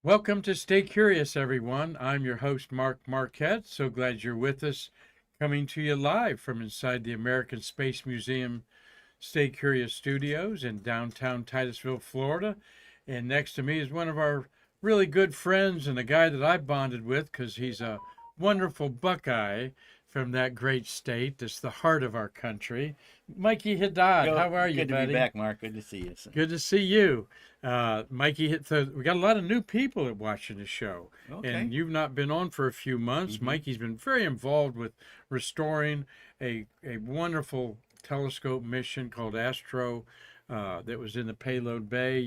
Welcome to Stay Curious, everyone. I'm your host, Mark Marquette. So glad you're with us, coming to you live from inside the American Space Museum Stay Curious Studios in downtown Titusville, Florida. And next to me is one of our really good friends and a guy that I bonded with because he's a wonderful Buckeye from that great state. It's the heart of our country. Mikey Haddad, how are you, Good to buddy? be back, Mark. Good to see you. Good to see you. Mikey, so we got a lot of new people watching the show. Okay. And you've not been on for a few months. Mikey's been very involved with restoring a wonderful telescope mission called Astro that was in the payload bay.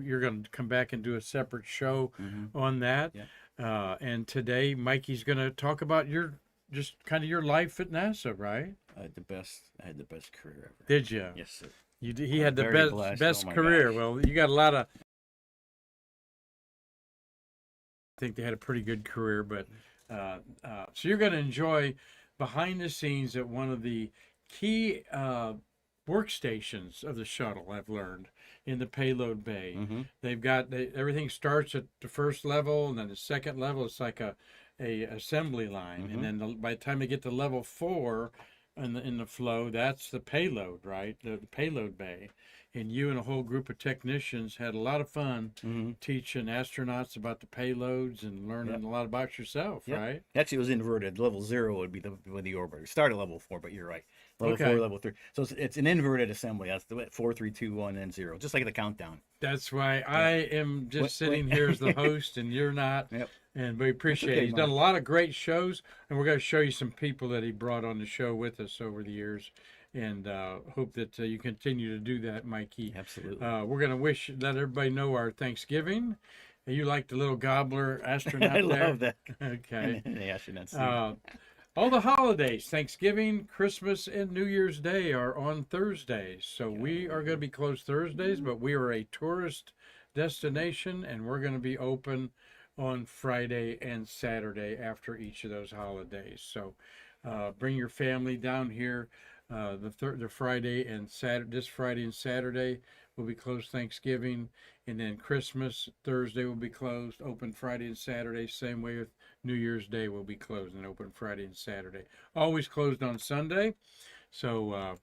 You're going to come back and do a separate show on that. Yeah. And today, Mikey's going to talk about your your life at NASA, right? I had the best career ever. Did you? Yes, sir. He had the very blessed. best Oh my career. gosh. Well, you got a lot of. I think they had a pretty good career, but so you're going to enjoy behind the scenes at one of the key workstations of the shuttle. I've learned in the payload bay. They've got everything starts at the first level, and then the second level it's like a assembly line, and then by the time they get to level 4 in the flow, that's the payload, right? The payload bay. And you and a whole group of technicians had a lot of fun teaching astronauts about the payloads and learning a lot about yourself, right? Actually, it was inverted. Level 0 would be the orbiter. Start at level 4, but you're right. Level 4, level 3. So it's an inverted assembly. That's the 4, 3, 2, 1, and 0. Just like the countdown. That's why I am just sitting here as the host and you're not. Yep. And we appreciate it. He's done a lot of great shows, and we're going to show you some people that he brought on the show with us over the years. And hope that you continue to do that, Mikey. Absolutely. We're going to let everybody know our Thanksgiving. You like the little gobbler astronaut I there? love that. Okay. The astronauts. All the holidays, Thanksgiving, Christmas, and New Year's Day are on Thursdays. So we are going to be closed Thursdays, but we are a tourist destination, and we're going to be open on Friday and Saturday after each of those holidays. So bring your family down here. The Friday and Saturday, this Friday and Saturday will be closed Thanksgiving, and then Christmas Thursday will be closed, open Friday and Saturday. Same way with New Year's Day will be closed and open Friday and Saturday. Always closed on Sunday. So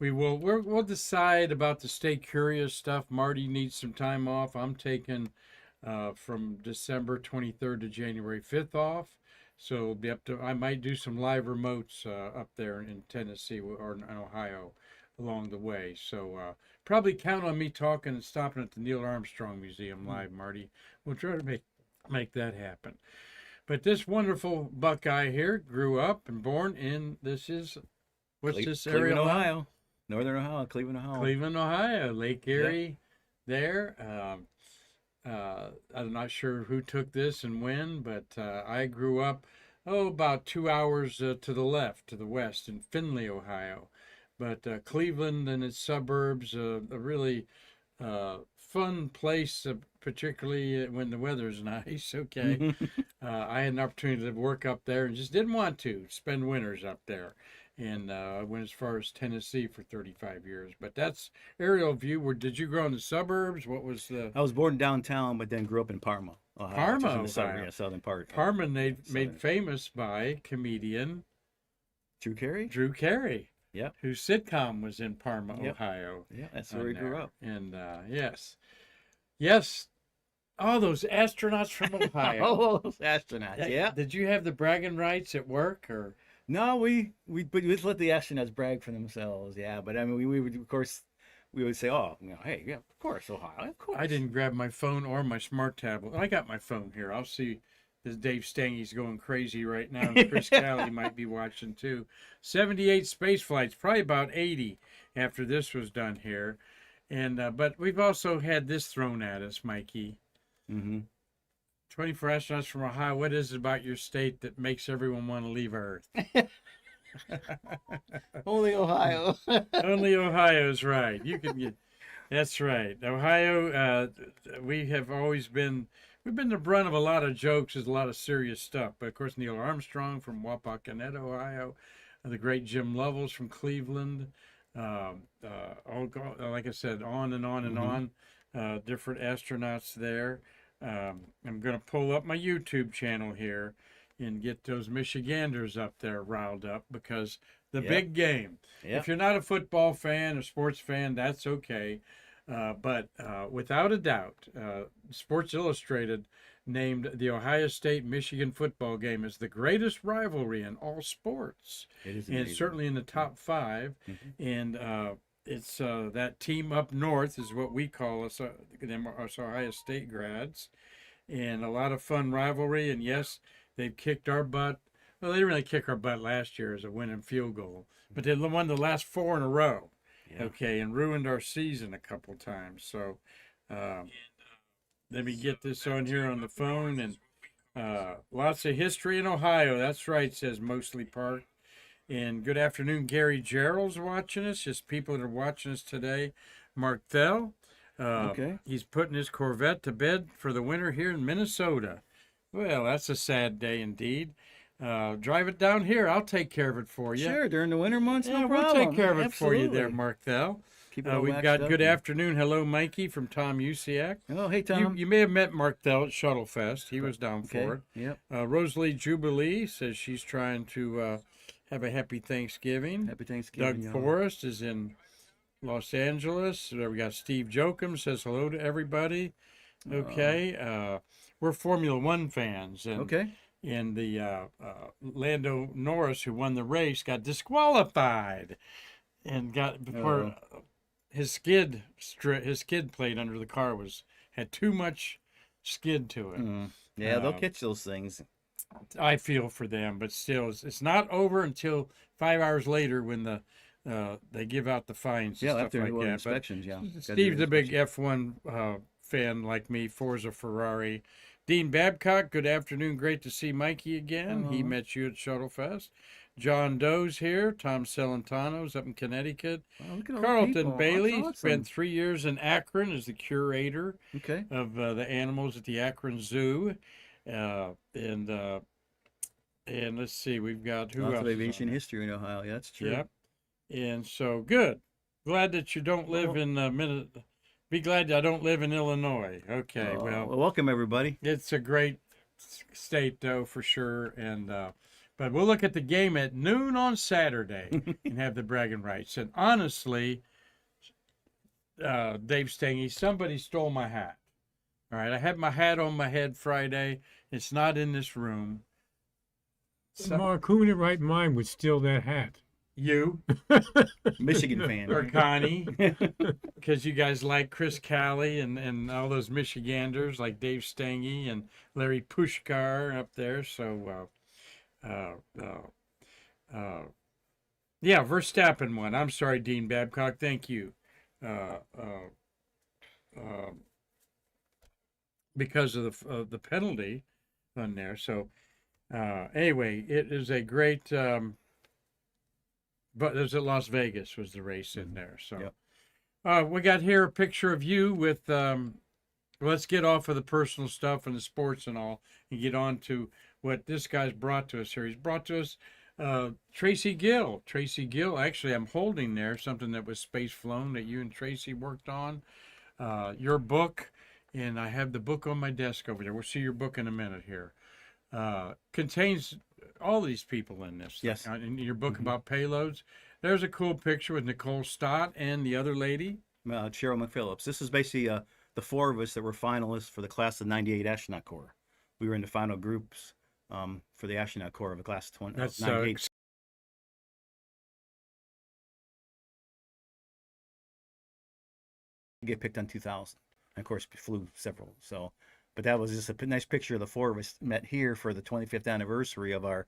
we'll decide about the Stay Curious stuff. Marty needs some time off. I'm taking from December 23rd to January 5th off. So it'll be up to, I might do some live remotes up there in Tennessee or in Ohio along the way. So probably count on me talking and stopping at the Neil Armstrong Museum live, Marty. We'll try to make that happen. But this wonderful Buckeye here grew up and born in, this area? Cleveland, Ohio. Northern Ohio, Cleveland, Ohio. Cleveland, Ohio, Lake Erie there. I'm not sure who took this and when, but I grew up, about 2 hours to the left, to the west, in Findlay, Ohio. But Cleveland and its suburbs, a really fun place, particularly when the weather's nice, okay? I had an opportunity to work up there and just didn't want to spend winters up there. And I went as far as Tennessee for 35 years. But that's aerial view. Did you grow in the suburbs? What was the... I was born downtown, but then grew up in Parma, Ohio. Parma, in the Ohio. southern part. Parma made famous by comedian Drew Carey? Drew Carey. Yep. Whose sitcom was in Parma, Ohio. Yeah, that's where he grew up. And yes. Oh, those astronauts from Ohio. Oh, those astronauts, yeah. Did you have the bragging rights at work, or... No, we just let the astronauts brag for themselves, yeah. But I mean, we would, of course, we would say, oh, hey, yeah, of course, Ohio, of course. I didn't grab my phone or my smart tablet. I got my phone here. I'll see. This Dave Stangy's going crazy right now, and Chris Calley might be watching too. 78 space flights, probably about 80 after this was done here, and but we've also had this thrown at us, Mikey. 24 astronauts from Ohio. What is it about your state that makes everyone want to leave Earth? Only Ohio. Only Ohio's right. That's right. Ohio, we've been the brunt of a lot of jokes. There's a lot of serious stuff. But of course, Neil Armstrong from Wapakoneta, Ohio, the great Jim Lovell's from Cleveland. Like I said, on and on and on. Different astronauts there. I'm going to pull up my YouTube channel here and get those Michiganders up there riled up because the big game. Yep. If you're not a football fan or sports fan, that's okay. But without a doubt, Sports Illustrated named the Ohio State-Michigan football game as the greatest rivalry in all sports. It is And amazing. certainly in the top 5. And it's that team up north is what we call us Ohio State grads. And a lot of fun rivalry. And yes, they've kicked our butt. Well, they didn't really kick our butt last year as a winning field goal, but they won the last 4 in a row. Yeah. Okay, and ruined our season a couple times. So let me get this on here on the phone. And lots of history in Ohio. That's right, says Mostly Park. And good afternoon, Gary Gerald's watching us. Just people that are watching us today. Mark Thel. Okay. He's putting his Corvette to bed for the winter here in Minnesota. Well, that's a sad day indeed. Drive it down here. I'll take care of it for you. Sure, during the winter months, Yeah, no we'll problem. take care of it for you there, Absolutely. Mark Thel. Keep it all We've waxed got up good and- afternoon. Hello, Mikey from Tom Usiak. Oh, hey, Tom. You may have met Mark Thel at Shuttle Fest. He was down Okay. for it. Yep. Rosalie Jubilee says she's trying to have a happy Thanksgiving. Happy Thanksgiving. Doug y'all. Forrest is in Los Angeles. We got Steve Jokum says hello to everybody. Okay. We're Formula One fans. And, Okay. and the Lando Norris, who won the race, got disqualified and got before his skid plate under the car had too much skid to it. Yeah, they'll catch those things. I feel for them, but still, it's not over until 5 hours later when they give out the fines and Yeah, stuff after like that. But inspections, yeah. Steve's a big F1 fan like me, Forza Ferrari. Dean Babcock, good afternoon. Great to see Mikey again. He met you at Shuttlefest. John Doe's here. Tom Celentano's up in Connecticut. Wow, look at all the Carlton people. Bailey That's awesome. spent 3 years in Akron as the curator Okay. of the animals at the Akron Zoo. And let's see, we've got who Lots else of is aviation on there? history in Ohio. Yeah, that's true. Yep. And so good. Glad that you don't live in Be glad I don't live in Illinois. Okay, well, welcome everybody. it's a great state though for sure. And but we'll look at the game at noon on Saturday and have the bragging rights. And honestly, Dave Stangy, somebody stole my hat. All right, I had my hat on my head Friday. It's not in this room. Mark, who in the right mind would steal that hat? You Michigan fan. or Connie, because you guys like Chris Calley and all those Michiganders like Dave Stangy and Larry Pushkar up there. So, yeah, Verstappen won. I'm sorry, Dean Babcock. Thank you. Because of the penalty on there. So, anyway, it is a great. But there's at Las Vegas was the race in there. So, we got here a picture of you with. Let's get off of the personal stuff and the sports and all, and get on to what this guy's brought to us here. He's brought to us Tracy Gill. Tracy Gill. Actually, I'm holding there something that was space flown that you and Tracy worked on. Your book, and I have the book on my desk over there. We'll see your book in a minute here. Contains all these people in this. Yes. In your book about payloads. There's a cool picture with Nicole Stott and the other lady. Cheryl McPhillips. This is basically the 4 of us that were finalists for the class of '98 astronaut corps. We were in the final groups for the astronaut corps of the class of That's 98. Get picked on 2000. And of course, flew several. So, but that was just a nice picture of the 4 of us met here for the 25th anniversary of our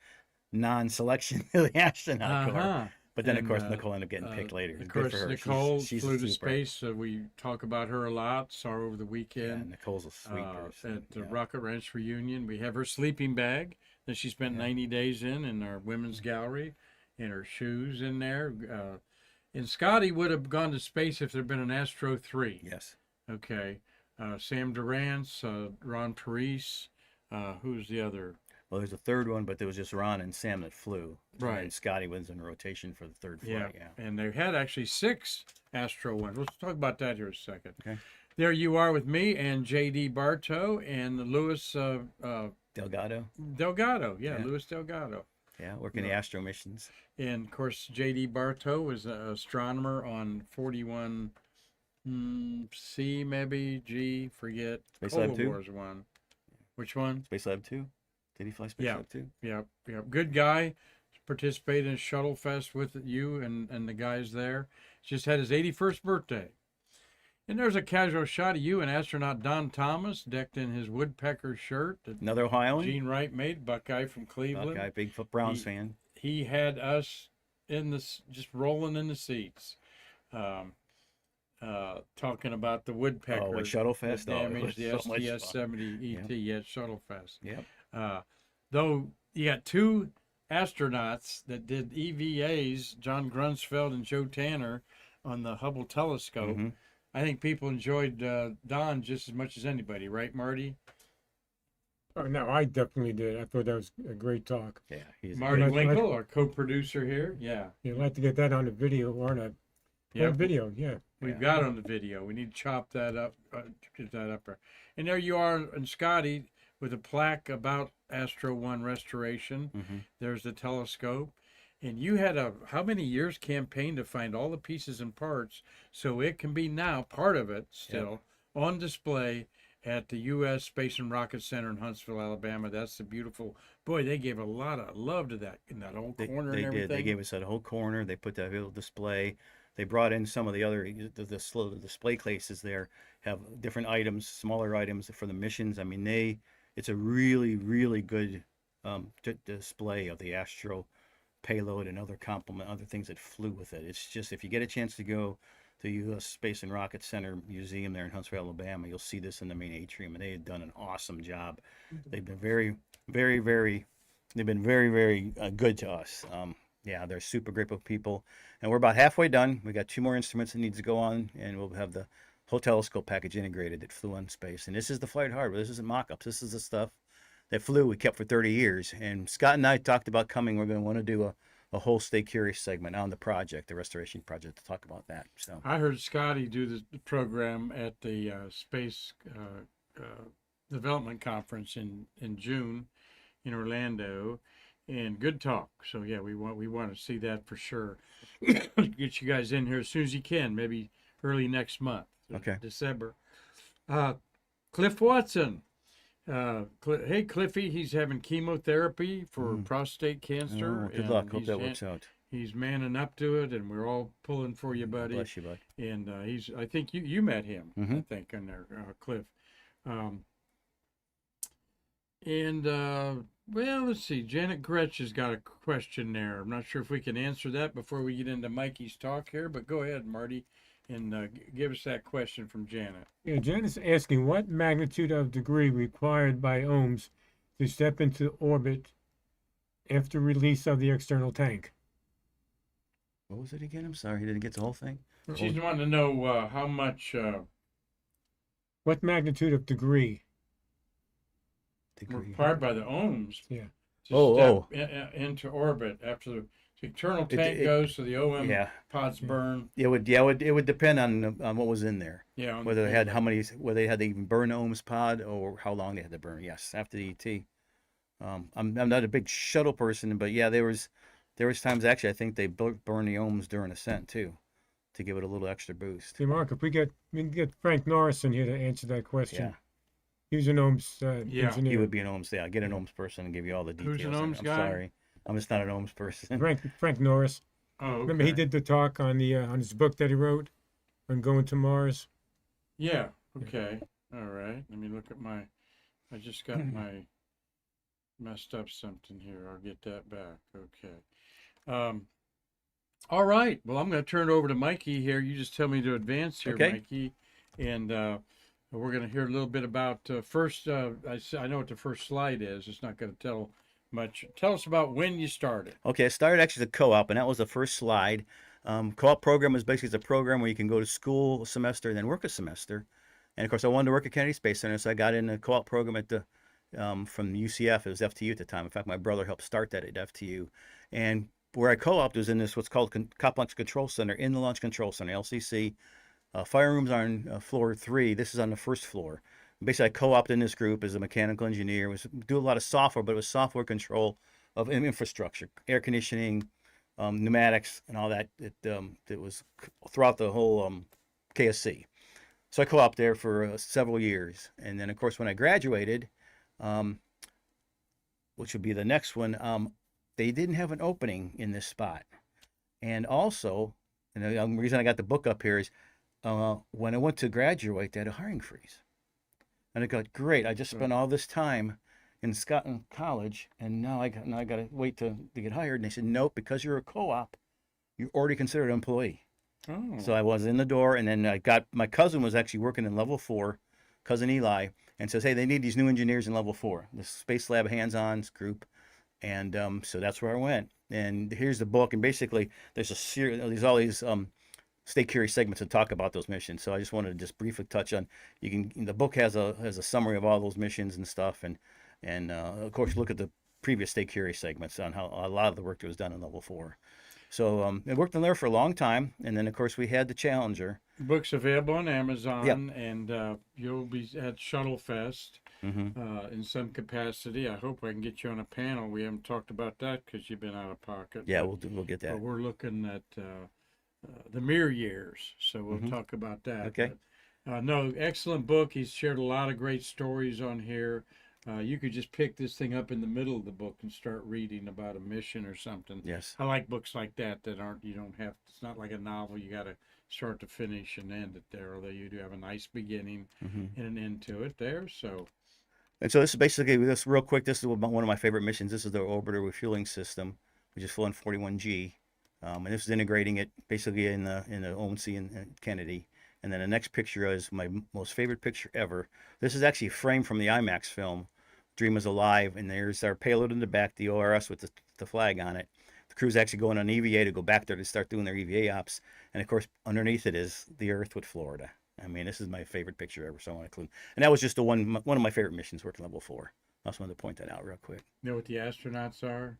non-selection of the astronaut corps. But then, of course, Nicole ended up getting picked later. Of Good course, for her. Nicole She's flew a to super. space. We talk about her a lot. Saw her over the Yeah, weekend Nicole's a sweet person. at the Rocket Ranch reunion. We have her sleeping bag that she spent 90 days in our women's gallery, and her shoes in there. And Scotty would have gone to space if there'd been an Astro 3. Yes. Okay. Sam Durrance, Ron Parise. Who's the other? Well, there's a third one, but there was just Ron and Sam that flew. Right. And Scotty was in rotation for the third flight. Yeah. And they had actually 6 Astro ones. Let's talk about that here a second. Okay. there you are with me and J.D. Bartow and Louis Delgado. Delgado. Yeah, Yeah. Louis Delgado. Yeah, working the Right. Astro missions. And of course, J.D. Bartow was an astronomer on 41 C, maybe G, forget. Spacelab Cola 2? Wars one. Which one? Spacelab 2. Did he fly Yeah. Spacelab 2? Yep. Good guy. Participated in Shuttle Fest with you and the guys there. Just had his 81st birthday. And there's a casual shot of you and astronaut Don Thomas decked in his woodpecker shirt that Another Ohioan? Gene Wright made, Buckeye from Cleveland. Buckeye, Bigfoot Browns fan. He had us in this just rolling in the seats, talking about the woodpecker. Oh, at Shuttle Fest? That damaged the Oh, it was so much fun. STS-70 at Shuttle Fest. Yep. Though you got two astronauts that did EVAs, John Grunsfeld and Joe Tanner, on the Hubble telescope. Mhm. I think people enjoyed Don just as much as anybody, right, Marty? Oh, no, I definitely did. I thought that was a great talk. Yeah, he's Marty Like- Winkle, our co-producer here. Yeah. You'd like to get that on the video or on a Yeah. video, yeah. We've Yeah. got on the video. We need to chop that up, get that up there. And there you are, and Scotty, with a plaque about Astro One restoration. Mhm. There's the telescope. And you had a how many years campaign to find all the pieces and parts so it can be now part of it still on display at the U.S. Space and Rocket Center in Huntsville, Alabama. That's the beautiful boy. They gave a lot of love to that in that whole corner They and everything. did. They gave us that whole corner. They put that little display. They brought in some of the other the display cases there have different items, smaller items for the missions. I mean, it's a really good display of the Astro payload and other things that flew with it. It's just, if you get a chance to go to U.S. Space and Rocket Center Museum there in Huntsville, Alabama, you'll see this in the main atrium, and they had done an awesome job. They've been very good to us. Yeah, they're super grateful people, and we're about halfway done. We got 2 more instruments that needs to go on, and we'll have the whole telescope package integrated that flew on space. And this is the flight hardware. This isn't mock-ups. This is the stuff that flew. We kept for 30 years. And Scott and I talked about coming. We're going to want to do a whole Stay Curious segment on the project, the restoration project, to talk about that. So I heard Scotty do the program at the Space Development Conference in June in Orlando, and good talk. So yeah, we want to see that for sure. Get you guys in here as soon as you can, maybe early next month, Okay. December. Cliff Watson. Hey Cliffy, he's having chemotherapy for prostate cancer. good and luck. Hope he's that works out. He's manning up to it, and we're all pulling for you, buddy. Bless you, bud. And I think you met him, I Mhm. think, on there, Cliff. Well, let's see. Janet Gretsch has got a question there. I'm not sure if we can answer that before we get into Mikey's talk here, but go ahead, Marty, and give us that question from Janet. Yeah, Janet's asking what magnitude of degree required by ohms to step into orbit after release of the external tank. What was it again? I'm sorry, he didn't get the whole thing. She's wanting to know how much What magnitude of degree? Degree. required by the ohms Yeah. to step into orbit after the external tank it- goes, so the OM Yeah, pods burn. it would depend on what was in there. Yeah. on Whether the they had payload. whether they had to even burn the ohms pod or how long they had to burn. Yes, after the ET. I'm not a big shuttle person, but yeah, there was times actually I think they burn the ohms during ascent too, to give it a little extra boost. See, Mark, if we can get Frank Norris in here to answer that question. Yeah. He was an ohms Yeah. engineer. He would be an ohms. Yeah, get an ohms person and give you all the details. Who's an on it. ohms I'm guy? sorry, I'm just not an ohms person. Frank Norris. Oh, okay. Remember he did the talk on the on his book that he wrote on going to Mars. Yeah. Okay. All right. Let me look at my. I just got my messed up something here. I'll get that back. Okay. All right. Well, I'm going to turn it over to Mikey here. You just tell me to advance here, Okay. Mikey, and we're going to hear a little bit about first. I know what the first slide is. It's not going to tell much. Tell us about when you started. Okay, I started actually the co-op, and that was the first slide. Co-op program is basically a program where you can go to school a semester and then work a semester. And of course, I wanted to work at Kennedy Space Center, so I got in the co-op program at the from UCF. It was FTU at the time. In fact, my brother helped start that at FTU. And where I co-opted was in this what's called Cop Launch Control Center, in the Launch Control Center, LCC. Fire rooms are on floor 3. This is on the first floor. Basically, I co-opted in this group as a mechanical engineer. Do a lot of software, but it was software control of infrastructure, air conditioning, pneumatics, and all that. That was throughout the whole KSC. So I co-opted there for several years, and then of course when I graduated, which would be the next one, they didn't have an opening in this spot. And also, and the reason I got the book up here is when I went to graduate, they had a hiring freeze. And I got, great, I just spent all this time in Scotland College, and now I got to wait to get hired. And they said, nope, because you're a co-op, you're already considered an employee. Oh. So I was in the door, and then my cousin was actually working in level 4, cousin Eli, and says, hey, they need these new engineers in level 4, the Spacelab hands-on group. And so that's where I went. And here's the book, and basically there's a series, there's all these Stay Curious segments that talk about those missions. So I just wanted to just briefly touch on, the book has a summary of all those missions and stuff, and of course look at the previous Stay Curious segments on how a lot of the work that was done in level 4. So I worked in there for a long time, and then of course we had the Challenger. The book's available on Amazon, Yep. and you'll be at Shuttle Fest in some capacity. I hope I can get you on a panel. We haven't talked about that because you've been out of pocket. Yeah, but, we'll get that. but we're looking at the mirror years, so we'll talk about that. Okay. But, no, excellent book. He's shared a lot of great stories on here. You could just pick this thing up in the middle of the book and start reading about a mission or something. Yes. I like books like that you don't have, it's not like a novel. You got to start to finish and end it there, although you do have a nice beginning and an end to it there. So. And so this is basically, this real quick, this is one of my favorite missions. This is the orbiter refueling system, which is flown 41G. And this is integrating it basically in the ONC and Kennedy. And then the next picture is my most favorite picture ever. This is actually a frame from the IMAX film, Dream is Alive. And there's our payload in the back, the ORS with the flag on it. The crew's actually going on EVA to go back there to start doing their EVA ops. And of course, underneath it is the Earth with Florida. I mean, this is my favorite picture ever, so I want to include. And that was just one of my favorite missions working level 4. I also wanted to point that out real quick. You know what the astronauts are?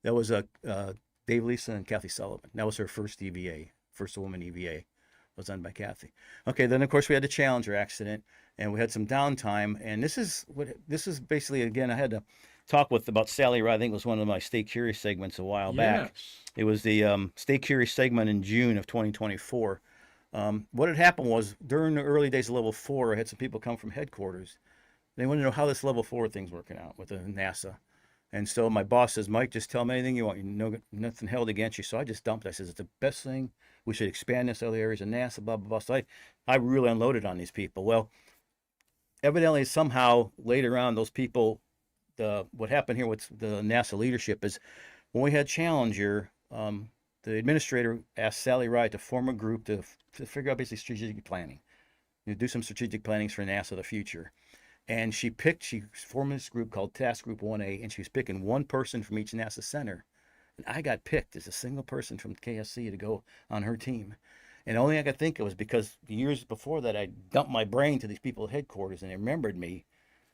That was Dave, Lisa, and Kathy Sullivan. That was her first EVA, first woman EVA. Was done by Kathy. Okay, then of course we had the Challenger accident, and we had some downtime. And this is basically, again, I had to talk about Sally Ride. I think it was one of my Stay Curious segments a while back. It was the Stay Curious segment in June of 2024. What had happened was during the early days of level 4, I had some people come from headquarters. They wanted to know how this level 4 thing's working out with the NASA. And so my boss says, Mike, just tell me anything you want. You know, nothing held against you. So I just dumped. I says, it's the best thing. We should expand this to other areas of NASA, blah, blah, blah. So I really unloaded on these people. Well, evidently, somehow, later on, those people, what happened here with the NASA leadership is when we had Challenger, the administrator asked Sally Ride to form a group to figure out basically strategic planning. Do some strategic plannings for NASA of the future. And she formed this group called Task Group 1A, and she was picking one person from each NASA center. And I got picked as a single person from KSC to go on her team. And the only thing I could think of was because years before that, I dumped my brain to these people at headquarters, and they remembered me.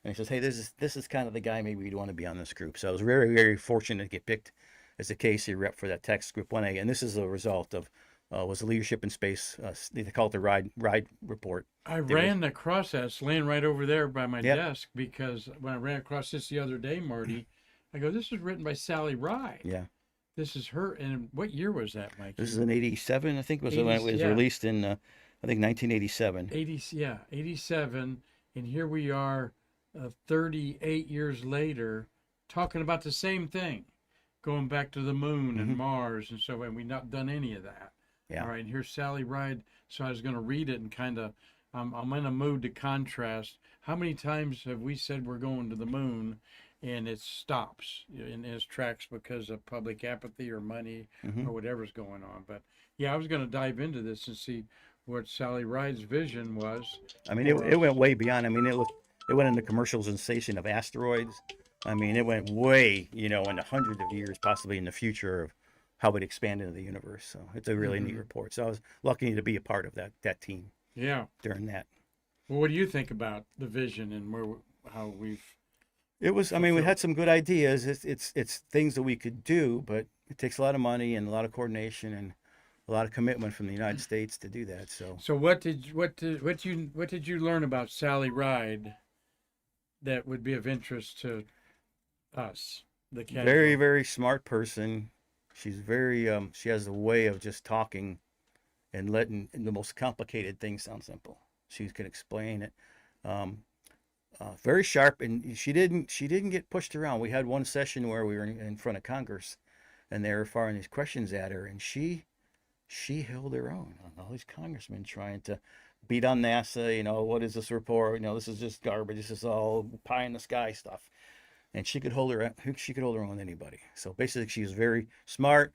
And he says, hey, this is kind of the guy maybe you'd want to be on this group. So I was very, very fortunate to get picked as a KSC rep for that Task Group 1A. And this is a result of was the leadership in space. They call it the ride report. I ran across that. It's laying right over there by my desk, because when I ran across this the other day, Marty, I go, this was written by Sally Ride. Yeah. This is her. And what year was that, Mike? This is in 87, I think, when it was released in, I think, 1987. 87. And here we are 38 years later talking about the same thing, going back to the moon and Mars. And so, and we've not done any of that. Yeah. All right, and here's Sally Ride. So I was going to read it and kind of, I'm in a mood to contrast. How many times have we said we're going to the moon and it stops in its tracks because of public apathy or money or whatever's going on? But yeah, I was going to dive into this and see what Sally Ride's vision was. I mean, it went way beyond. I mean, it went into commercialization of asteroids. I mean, it went way, into hundreds of years, possibly in the future, of how it expanded into the universe. So it's a really neat report. So I was lucky to be a part of that team. Yeah. During that. Well, what do you think about the vision and how we've? It was. I mean, we had some good ideas. It's things that we could do, but it takes a lot of money and a lot of coordination. a lot of commitment from the United States to do that. So So what did you learn about Sally Ride that would be of interest to us, the very, casual? very smart person. She's very she has a way of just talking and letting the most complicated things sound simple. She can explain it. Um, very sharp, and she didn't get pushed around. We had one session where we were in front of Congress, and they were firing these questions at her, and she held her own on all these congressmen trying to beat on NASA. What is this report? This is just garbage. This is all pie in the sky stuff. And she could hold her own with anybody. So basically, she was very smart,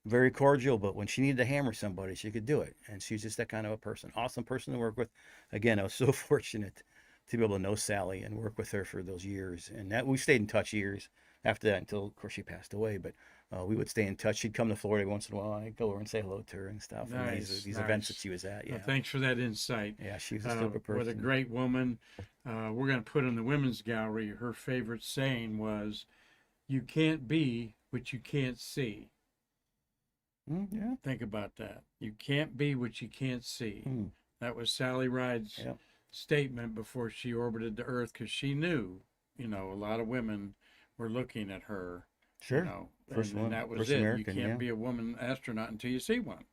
very cordial, but when she needed to hammer somebody, she could do it. And she's just that kind of a person. Awesome person to work with. Again, I was so fortunate to be able to know Sally and work with her for those years. And that we stayed in touch years after that until, of course, she passed away. But we would stay in touch. She'd come to Florida every once in a while. I'd go over and say hello to her and stuff. And Nice, these events that nice. she was at. Yeah. Well, thanks for that insight. Yeah, she was a super person. What a great woman. We're going to put in the women's gallery. Her favorite saying was, "You can't be what you can't see." Yeah. Think about that. You can't be what you can't see. That was Sally Ride's Yeah. statement before she orbited the Earth, because she knew, a lot of women were looking at her. Sure. First And one, that was first it. American, You can't yeah. be a woman astronaut until you see one,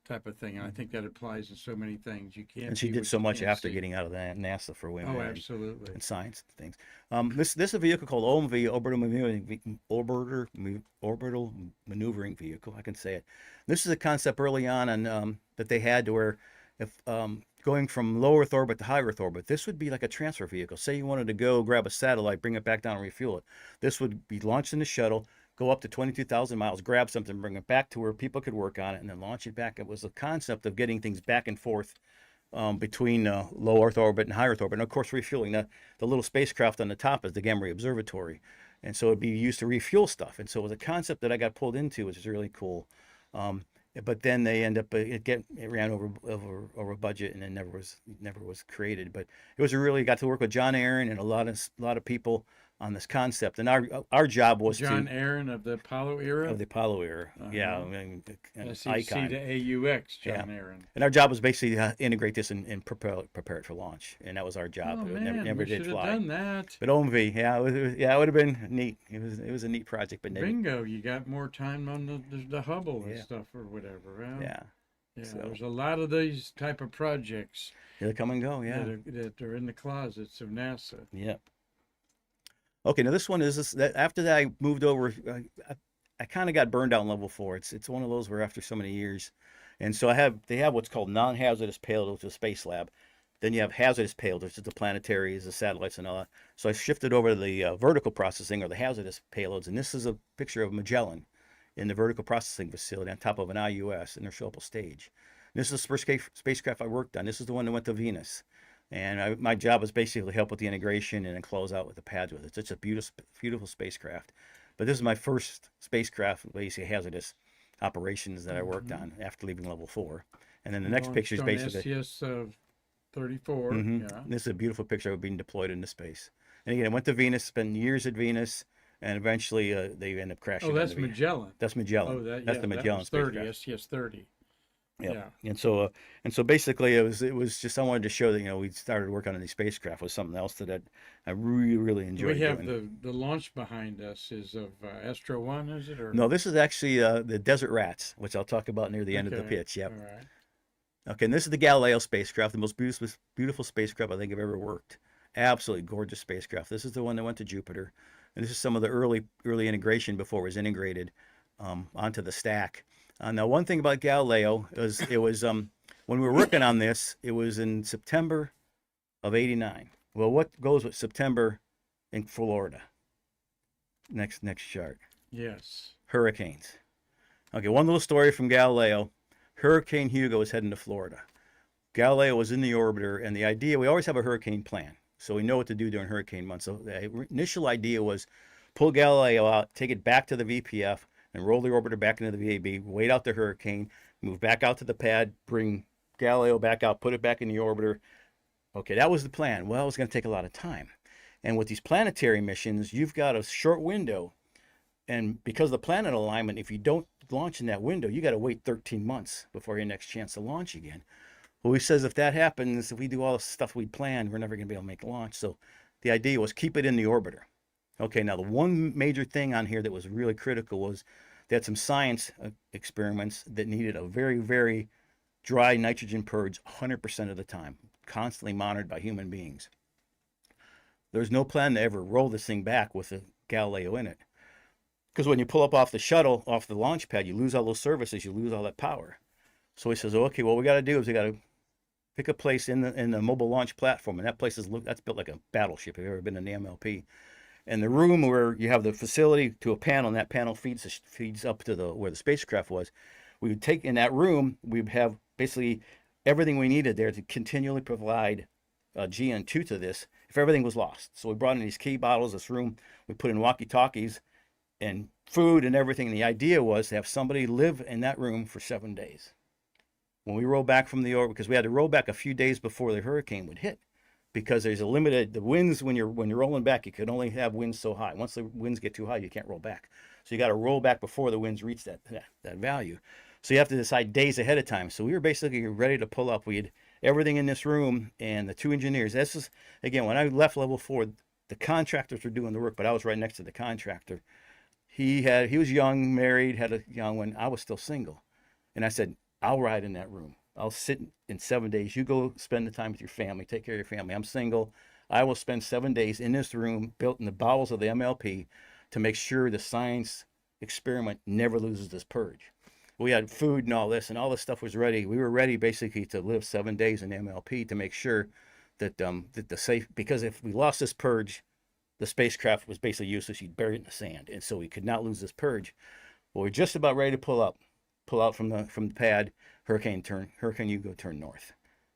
type of thing. And I think that applies in so many things. You can't. And she be did what so you much can't after see. getting out of that NASA for women. Oh, absolutely. And science and things. This is a vehicle called OMV, orbital maneuvering vehicle. I can say it. This is a concept early on that they had to where if going from low Earth orbit to high Earth orbit, this would be like a transfer vehicle. Say you wanted to go grab a satellite, bring it back down and refuel it. This would be launched in the shuttle, go up to 22,000 miles, grab something, bring it back to where people could work on it, and then launch it back. It was a concept of getting things back and forth between low Earth orbit and high Earth orbit. And of course, refueling. The little spacecraft on the top is the Gamma Ray Observatory. And so it'd be used to refuel stuff. And so it was a concept that I got pulled into, which is really cool. But then they end up it ran over budget, and it never was created. But it was got to work with John Aaron and a lot of people on this concept. And our job was John Aaron of the Apollo era. of the Apollo era. Yeah, an icon. to AUX, John Yeah. Aaron. And our job was basically to integrate this and prepare it for launch. And that was our job. Oh It man, never we did should have fly. done that. But OMV, it would have been neat. It was a neat project, but never. Bingo, you got more time on the Hubble and Yeah. stuff or whatever. Well, Yeah, yeah. so- There's a lot of these type of projects they come and go. Yeah, that are in the closets of NASA. yeah. Okay, now this one is that after that I moved over. I kind of got burned out in level 4. It's one of those where after so many years, and so they have what's called non-hazardous payloads, which is Spacelab. Then you have hazardous payloads, which is the planetaries, the satellites, and all that. So I shifted over to the vertical processing or the hazardous payloads, and this is a picture of Magellan in the vertical processing facility on top of an IUS inertial stage. And this is the first spacecraft I worked on. This is the one that went to Venus. And my job was basically to help with the integration and then close out with the pads with it. It's such a beautiful spacecraft. But this is my first spacecraft, basically hazardous operations that I worked on after leaving level 4. And then the next picture is basically STS 34. Yeah. This is a beautiful picture of being deployed into space. And again, I went to Venus, spent years at Venus, and eventually they end up crashing. Oh, that's onto Venus. Magellan. That's Magellan. Oh, that's the Magellan that was 30. spacecraft. STS 30. Yeah. Yeah. And so basically it was just I wanted to show that we started working on these spacecraft was something else that I really enjoyed We have doing. the launch behind us is of Astro 1, is it? Or No, this is actually the Desert Rats, which I'll talk about near the end of the Okay, pitch. Yep. All right. Okay, and this is the Galileo spacecraft, the most beautiful spacecraft I think I've ever worked. Absolutely gorgeous spacecraft. This is the one that went to Jupiter, and this is some of the early integration before it was integrated onto the stack. Now, one thing about Galileo is it was when we were working on this, it was in September of '89. Well, what goes with September in Florida? Next chart. Yes. Hurricanes. Okay, one little story from Galileo. Hurricane Hugo was heading to Florida. Galileo was in the orbiter, and the idea, we always have a hurricane plan, so we know what to do during hurricane months. So the initial idea was pull Galileo out, take it back to the VPF, and roll the orbiter back into the VAB, wait out the hurricane, move back out to the pad, bring Galileo back out, put it back in the orbiter. Okay, that was the plan. Well, it was going to take a lot of time. And with these planetary missions, you've got a short window. And because of the planet alignment, if you don't launch in that window, you got to wait 13 months before your next chance to launch again. Well, he says if that happens, if we do all the stuff we planned, we're never going to be able to make launch. So the idea was keep it in the orbiter. Okay, now the one major thing on here that was really critical was they had some science experiments that needed a very, very dry nitrogen purge 100% of the time, constantly monitored by human beings. There's no plan to ever roll this thing back with a Galileo in it. Because when you pull up off the shuttle, off the launch pad, you lose all those services, you lose all that power. So he says, okay, what we got to do is we got to pick a place in the mobile launch platform, and that place that's built like a battleship. If you've ever been in the MLP, and the room where you have the facility to a panel, and that panel feeds up to where the spacecraft was. We would take in that room, we'd have basically everything we needed there to continually provide GN2 to this if everything was lost. So we brought in these key bottles, this room, we put in walkie-talkies and food and everything. And the idea was to have somebody live in that room for 7 days. When we roll back from the orbit, because we had to roll back a few days before the hurricane would hit, because there's a limited, the winds when you're rolling back, you can only have winds so high. Once the winds get too high, you can't roll back. So you got to roll back before the winds reach that value. So you have to decide days ahead of time. So we were basically ready to pull up. We had everything in this room, and the two engineers. This is, again, when I left level 4, the contractors were doing the work, but I was right next to the contractor. He was young, married, had a young one. I was still single. And I said, I'll ride in that room. I'll sit in 7 days. You go spend the time with your family, take care of your family. I'm single. I will spend 7 days in this room built in the bowels of the MLP to make sure the science experiment never loses this purge. We had food and all this stuff was ready. We were ready basically to live 7 days in MLP to make sure that the safe, because if we lost this purge, the spacecraft was basically useless. You'd bury it in the sand, and so we could not lose this purge. Well, we're just about ready to pull out from the pad. Hurricane Hugo turned north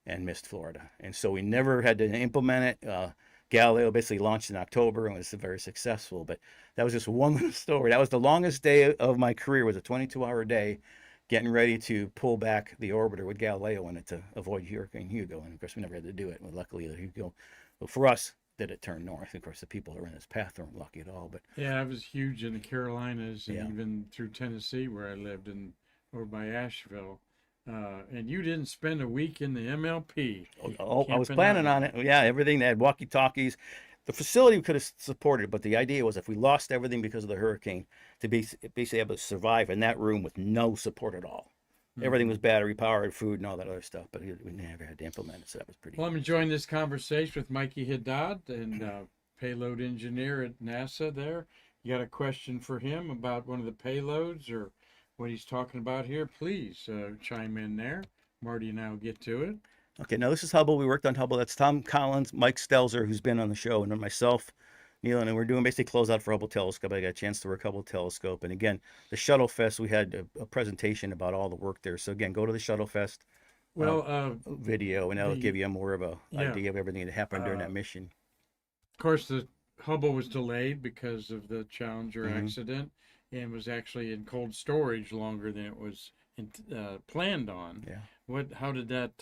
and missed Florida, and so we never had to implement it. Galileo basically launched in October and was very successful, but that was just one little story. That was the longest day of my career, was a 22-hour day getting ready to pull back the orbiter with Galileo in it to avoid Hurricane Hugo. And of course, we never had to do it. Well, luckily, the Hugo, well, for us, did it turn north. Of course, the people who are in this path weren't lucky at all. But yeah, it was huge in the Carolinas and Yeah. even through Tennessee where I lived, and over by Asheville. And you didn't spend a week in the MLP. I was planning on it. Yeah, everything. They had walkie-talkies. The facility could have supported it, but the idea was if we lost everything because of the hurricane, to be basically able to survive in that room with no support at all. Everything was battery powered, food, and all that other stuff, but we never had to implement it, so that was pretty. Well, I'm enjoying this conversation with Mikey Haddad, and payload engineer at NASA there. You got a question for him about one of the payloads or what he's talking about here? Please chime in there. Marty and I will get to it. Okay, now this is Hubble. We worked on Hubble. That's Tom Collins, Mike Stelzer, who's been on the show, and then myself, Neil, and we're doing basically closeout for Hubble Telescope. I got a chance to work Hubble Telescope. And again, the Shuttle Fest, we had a presentation about all the work there. So again, go to the Shuttle Fest video, and that'll give you more of a idea of everything that happened during that mission. Of course, the Hubble was delayed because of the Challenger accident, and was actually in cold storage longer than it was planned on. Yeah. How did that?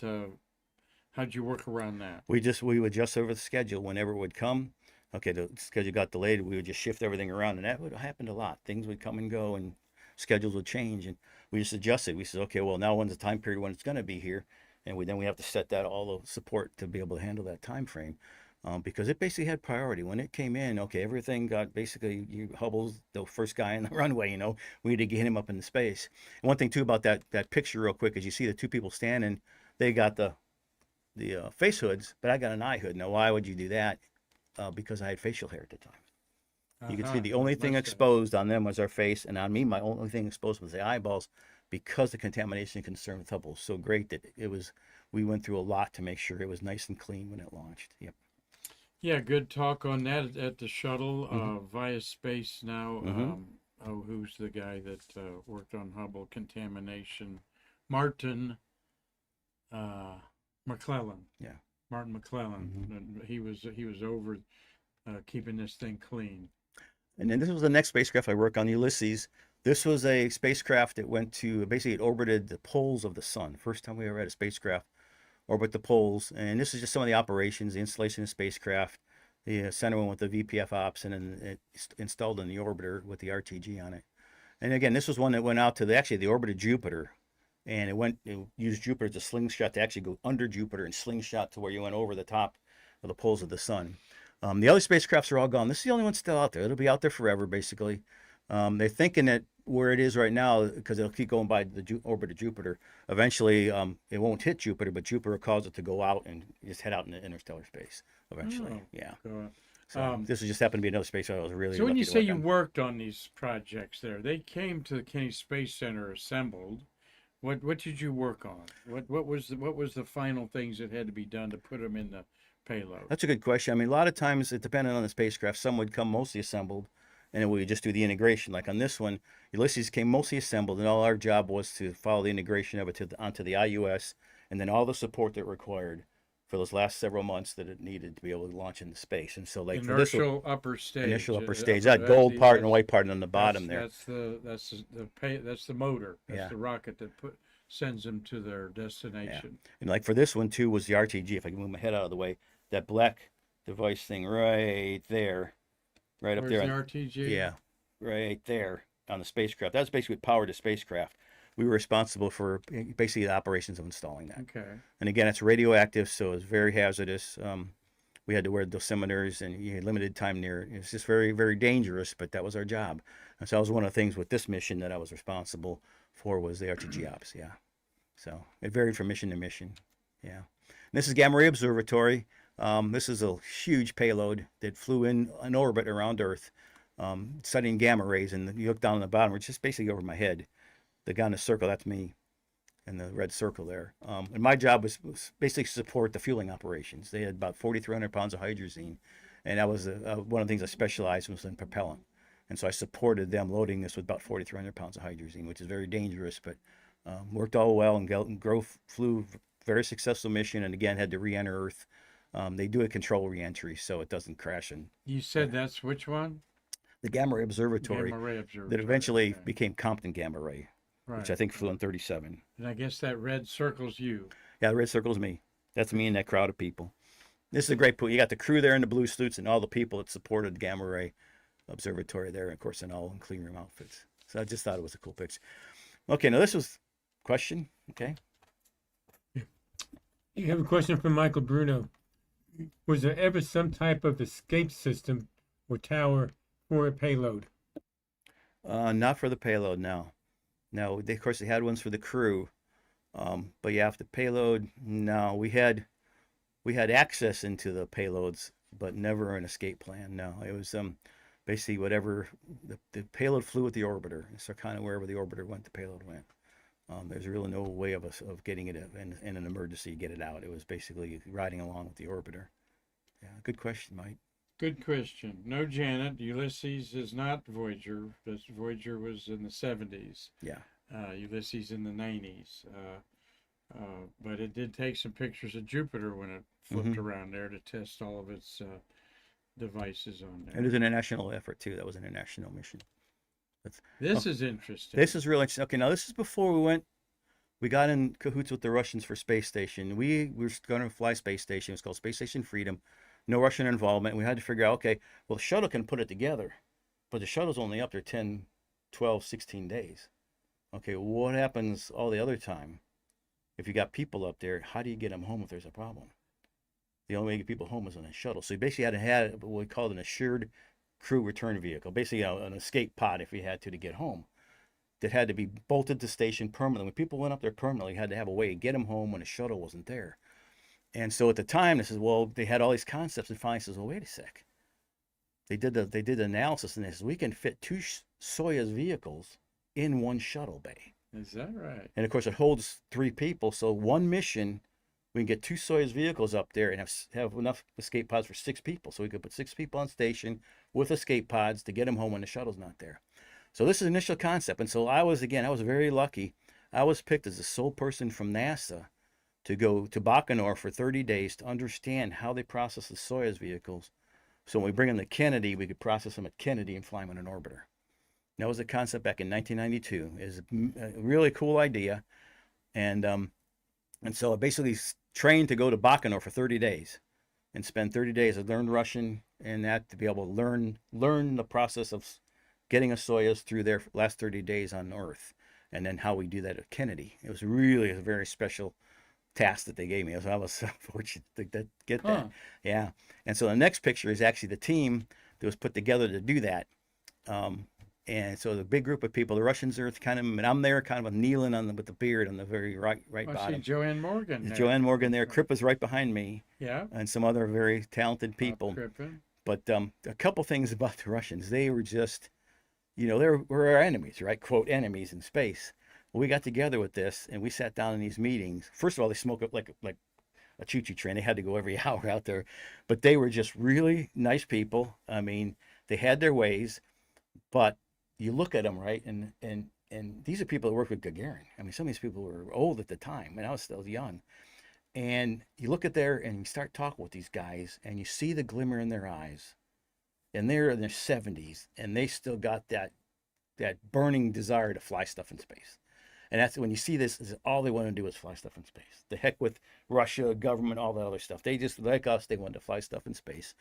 How'd you work around that? We would adjust over the schedule whenever it would come. Okay, the schedule got delayed. We would just shift everything around, and that would happen a lot. Things would come and go, and schedules would change, and we just adjusted. We said, okay, well, now when's the time period when it's going to be here, and then we have to set that all the support to be able to handle that time frame, because it basically had priority when it came in. Okay, everything got basically Hubble's the first guy in the runway. We had to get him up into space. And one thing too about that picture, real quick, is you see the two people standing. They got the face hoods, but I got an eye hood. Now, why would you do that? Because I had facial hair at the time. You can see the only thing exposed on them was our face, and on me, my only thing exposed was the eyeballs, because the contamination concern with Hubble was so great that we went through a lot to make sure it was nice and clean when it launched. Yep. Yeah, good talk on that at the shuttle via space now. Who's the guy that worked on Hubble contamination? Martin McClellan. Yeah. Martin McClellan. He was over keeping this thing clean. And then this was the next spacecraft I worked on, Ulysses. This was a spacecraft that went to, basically it orbited the poles of the sun. First time we ever had a spacecraft orbit the poles. And this is just some of the operations, the installation of the spacecraft. The center one with the VPF ops, and then it's installed in the orbiter with the RTG on it. And again, this was one that went out to the orbit of Jupiter, and it used Jupiter as a slingshot to actually go under Jupiter and slingshot to where you went over the top of the poles of the sun. The other spacecrafts are all gone. This is the only one still out there. It'll be out there forever, basically. They're thinking that where it is right now, because it'll keep going by the orbit of Jupiter, eventually it won't hit Jupiter, but Jupiter will cause it to go out and just head out into interstellar space eventually. Oh, Yeah. cool. So this just happened to be another space I was really So when lucky you to say work you on. worked on these projects there, they came to the Kennedy Space Center assembled. What did you work on? What was the final things that had to be done to put them in the payload? That's a good question. I mean, a lot of times it depended on the spacecraft. Some would come mostly assembled, and then we would just do the integration. Like on this one, Ulysses came mostly assembled, and all our job was to follow the integration of it onto the IUS, and then all the support that it required for those last several months that it needed to be able to launch into space. And so, like for this one, Inertial upper stage. initial upper stage, that gold part and the white part on the bottom there. That's the motor. That's Yeah. the rocket that sends them to their destination. And like for this one too was the RTG. If I can move my head out of the way, that black device thing right there, right up Where's there. the RTG? Yeah, right there on the spacecraft. That's basically what powered the spacecraft. We were responsible for basically the operations of installing that. Okay. And again, it's radioactive, so it's very hazardous. We had to wear dosimeters, and you had limited time near it. It's just very, very dangerous, but that was our job. And so that was one of the things with this mission that I was responsible for was the RTG ops. Yeah. So it varied from mission to mission. Yeah. And this is Gamma Ray Observatory. This is a huge payload that flew in an orbit around Earth, studying gamma rays. And you look down on the bottom, it's just basically over my head. The guy in the circle, that's me, and the red circle there. And my job was basically support the fueling operations. They had about 4,300 pounds of hydrazine, and that was one of the things I specialized in was in propellant. And so I supported them loading this with about 4,300 pounds of hydrazine, which is very dangerous, but worked all well. And Grove flew very successful mission, and again had to re-enter Earth. They do a control re-entry so it doesn't crash. And You said that's which one? the Gamma Ray Observatory, Gamma Ray Observatory. that eventually Okay. became Compton Gamma Ray, Right. which I think flew in 37. And I guess that red circle's you. Yeah, the red circle is me. That's me and that crowd of people. This is a great pool. You got the crew there in the blue suits and all the people that supported Gamma Ray Observatory there, and of course, in all in clean room outfits. So I just thought it was a cool picture. Okay, now this was question. Okay. You have a question from Michael Bruno. Was there ever some type of escape system or tower for a payload? Not for the payload, no. No, of course they had ones for the crew, but yeah, for the payload, no. We had access into the payloads, but never an escape plan. No, it was basically whatever the payload flew with the orbiter, so kind of wherever the orbiter went, the payload went. There's really no way of getting it in an emergency, get it out. It was basically riding along with the orbiter. Yeah, good question, Mike. Good question. No, Janet. Ulysses is not Voyager. This Voyager was in the 70s. Yeah. Ulysses in the 90s. But it did take some pictures of Jupiter when it flipped around there to test all of its devices on there. It was an international effort too. That was an international mission. This is interesting. This is really interesting. Okay, now this is before we got in cahoots with the Russians for space station. We were going to fly space station. It was called Space Station Freedom. No Russian involvement. We had to figure out, okay, well, the shuttle can put it together, but the shuttle's only up there 10, 12, 16 days. Okay, what happens all the other time? If you got people up there, how do you get them home if there's a problem? The only way to get people home is on a shuttle. So you basically had to have what we called an assured crew return vehicle, basically an escape pod if we had to get home, that had to be bolted to station permanently. When people went up there permanently, you had to have a way to get them home when a shuttle wasn't there. And so at the time, this is, well, they had all these concepts, and finally says, well, wait a sec. They did the analysis, and they said, we can fit 2 Soyuz vehicles in one shuttle bay. Is that right? And of course, it holds 3 people. So one mission, we can get 2 Soyuz vehicles up there and have enough escape pods for 6 people. So we could put 6 people on station with escape pods to get them home when the shuttle's not there. So this is initial concept. And so I was very lucky. I was picked as the sole person from NASA to go to Baikonur for 30 days to understand how they process the Soyuz vehicles. So when we bring them to Kennedy, we could process them at Kennedy and fly them in an orbiter. That was the concept back in 1992. It was a really cool idea. And so I basically trained to go to Baikonur for 30 days and spend 30 days. I learned Russian and that to be able to learn the process of getting a Soyuz through their last 30 days on Earth, and then how we do that at Kennedy. It was really a very special task that they gave me. I was so fortunate to get that. Yeah. And so the next picture is actually the team that was put together to do that. And so the big group of people, the Russians are kind of, and I'm there kind of kneeling with the beard on the very right I bottom. see Joanne Morgan there. Joanne Morgan there. Crippa's right behind me. Yeah. And some other very talented people. Crippen. But a couple things about the Russians. They were just, they were our enemies, right? Quote, enemies in space. Well, we got together with this, and we sat down in these meetings. First of all, they smoked up like a choo-choo train. They had to go every hour out there. But they were just really nice people. I mean, they had their ways, but you look at them, right? And these are people that worked with Gagarin. I mean, some of these people were old at the time, and I was still young. And you look at there and you start talking with these guys, and you see the glimmer in their eyes. And they're in their 70s, and they still got that burning desire to fly stuff in space. And that's when you see this, is all they want to do is fly stuff in space. The heck with Russia, government, all that other stuff. They just, like us, they wanted to fly stuff in space.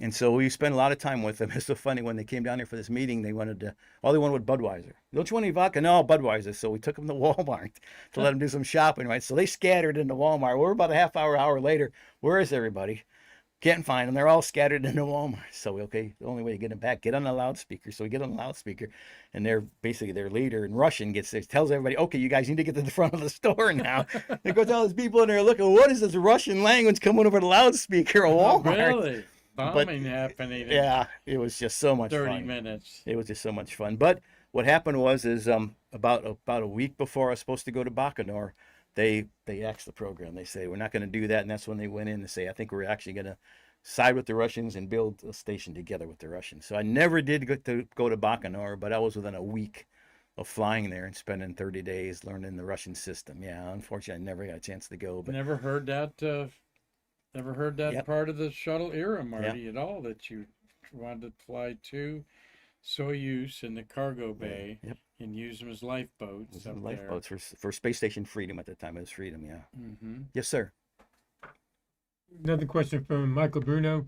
And so we spent a lot of time with them. It's so funny, when they came down here for this meeting, all they wanted was Budweiser. Don't you want any vodka? No, Budweiser. So we took them to Walmart to let them do some shopping, right? So they scattered into Walmart. We're about a half hour later. Where is everybody? Can't find them. They're all scattered into Walmart. So the only way to get them back, get on the loudspeaker. So we get on the loudspeaker, and their leader in Russian tells everybody, okay, you guys need to get to the front of the store now. They go tell these people in there looking, what is this Russian language coming over the loudspeaker of Walmart? Really? Bombing happening. Yeah, it was just so much 30 fun. minutes. It was just so much fun. But what happened was about a week before I was supposed to go to Baikonur, they axed the program. They say, we're not going to do that. And that's when they went in to say, I think we're actually going to side with the Russians and build a station together with the Russians. So I never did get to go to Baikonur, but I was within a week of flying there and spending 30 days learning the Russian system. Yeah, unfortunately, I never got a chance to go. But Never heard that Yep. part of the shuttle era, Marty, at all, that you wanted to fly to Soyuz in the cargo bay. Yep. And use them as lifeboats. Lifeboats for Space Station Freedom at the time. It was Freedom, yeah. Mm-hmm. Yes, sir. Another question from Michael Bruno.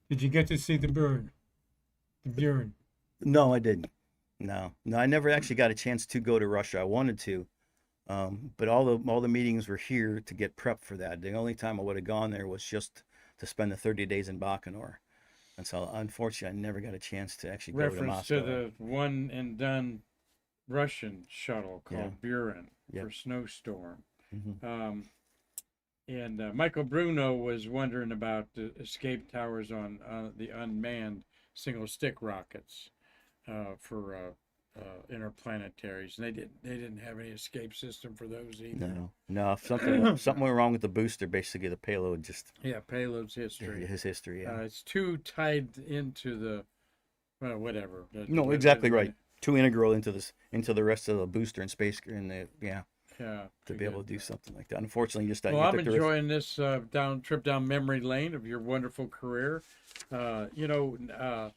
Did you get to see the Buran? The Buran? No, I didn't. No, I never actually got a chance to go to Russia. I wanted to, but all the meetings were here to get prepped for that. The only time I would have gone there was just to spend the 30 days in Baikonur. And so, unfortunately, I never got a chance to actually go to Reference Moscow. to the one and done Russian shuttle called Buran for Snowstorm. Mm-hmm. And Michael Bruno was wondering about the escape towers on the unmanned single stick rockets for interplanetaries. And they didn't have any escape system for those either. No. Something went wrong with the booster. Basically, the payload just payload's history. His history. Yeah. It's too tied into the whatever. No, exactly right. Too integral into the rest of the booster and space to be able to do something like that. Unfortunately, just that. Well, I'm enjoying this trip down memory lane of your wonderful career. That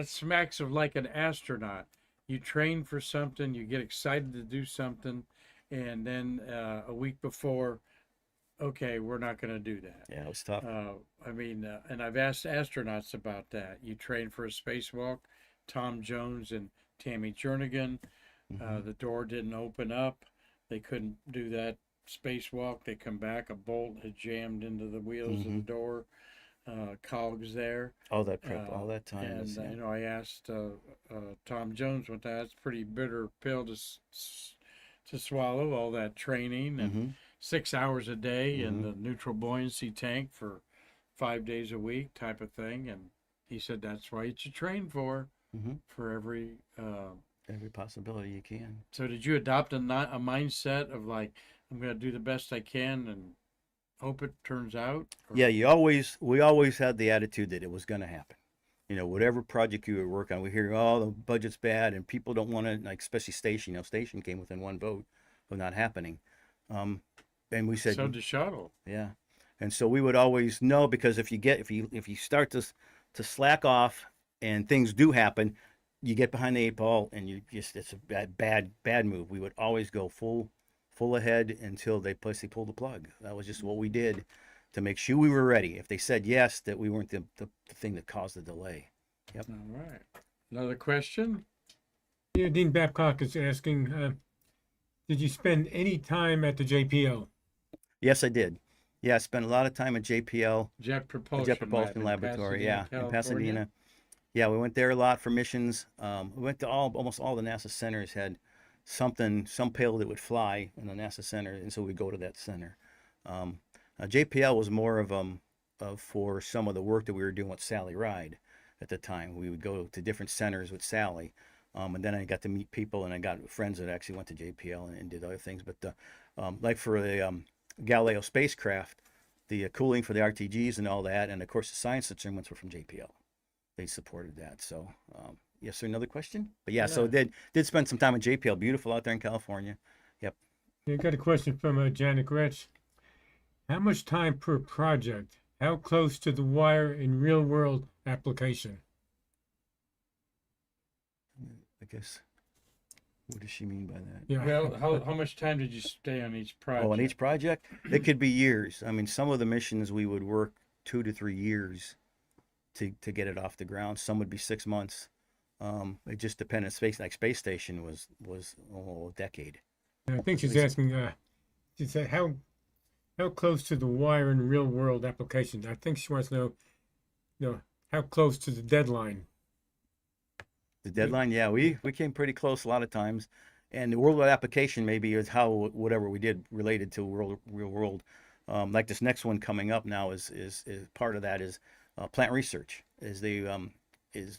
smacks of like an astronaut. You train for something, you get excited to do something, and then a week before, okay, we're not going to do that. Yeah, it was tough. And I've asked astronauts about that. You train for a spacewalk. Tom Jones and Tammy Jernigan. The door didn't open up. They couldn't do that spacewalk. They come back. A bolt had jammed into the wheels of the door. Cogs there. All that prep, all that time. And I asked Tom Jones one time. That's a pretty bitter pill to swallow. All that training and 6 hours a day in the neutral buoyancy tank for 5 days a week, type of thing. And he said that's why you should train for every possibility you can. So did you adopt a mindset of like, I'm going to do the best I can and hope it turns out? Or? Yeah, we always had the attitude that it was going to happen. Whatever project you were working on, we hear, the budget's bad and people don't want to, like, especially Station. Station came within one vote of not happening. And we said, so did Shuttle. Yeah. And so we would always know, because if you start to slack off and things do happen, you get behind the 8 ball and it's a bad move. We would always go full ahead until they pull the plug. That was just what we did to make sure we were ready. If they said yes, that we weren't the thing that caused the delay. Yep. All right. Another question? Yeah, Dean Babcock is asking, did you spend any time at the JPL? Yes, I did. Yeah, I spent a lot of time at JPL, Jet the Jet Propulsion Lab Propulsion in Laboratory. Pasadena, Yeah, in California. Pasadena. Yeah, we went there a lot for missions. We went to almost all the NASA centers had some payload that would fly in the NASA center, and so we go to that center. Um, JPL was more of for some of the work that we were doing with Sally Ride at the time. We would go to different centers with Sally, and then I got to meet people, and I got friends that actually went to JPL and did other things. But like for the Galileo spacecraft, the cooling for the RTGs and all that, and of course the science instruments were from JPL. They supported that. So yes, sir. Another question? But yeah, so Yeah. did spend some time at JPL. Beautiful out there in California. Yep. You got a question from Janet Gretsch. How much time per project? How close to the wire in real world application? I guess. What does she mean by that? Yeah. Well, how much time did you stay on each project? Oh, on each project, it could be years. I mean, some of the missions we would work 2 to 3 years to get it off the ground. Some would be 6 months. It just depended. Space Station was a decade. I think she's asking, she said, how close to the wire in real world application? I think she wants to know, how close to the deadline. The deadline, yeah, we came pretty close a lot of times, and the worldwide application maybe is how whatever we did related to real world. Like this next one coming up now is part of that is plant research. Is the is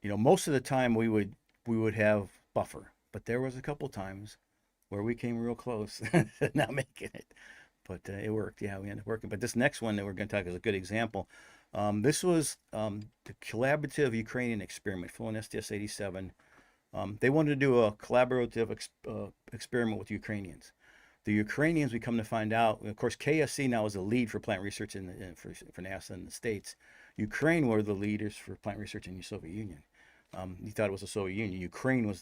most of the time we would have buffer, but there was a couple times where we came real close to not making it, but it worked. Yeah, we ended up working. But this next one that we're going to talk is a good example. This was the collaborative Ukrainian experiment, full STS-87. They wanted to do a collaborative experiment with Ukrainians. The Ukrainians, we come to find out, of course, KSC now is the lead for plant research for NASA in the States. Ukraine were the leaders for plant research in the Soviet Union. You thought it was the Soviet Union. Ukraine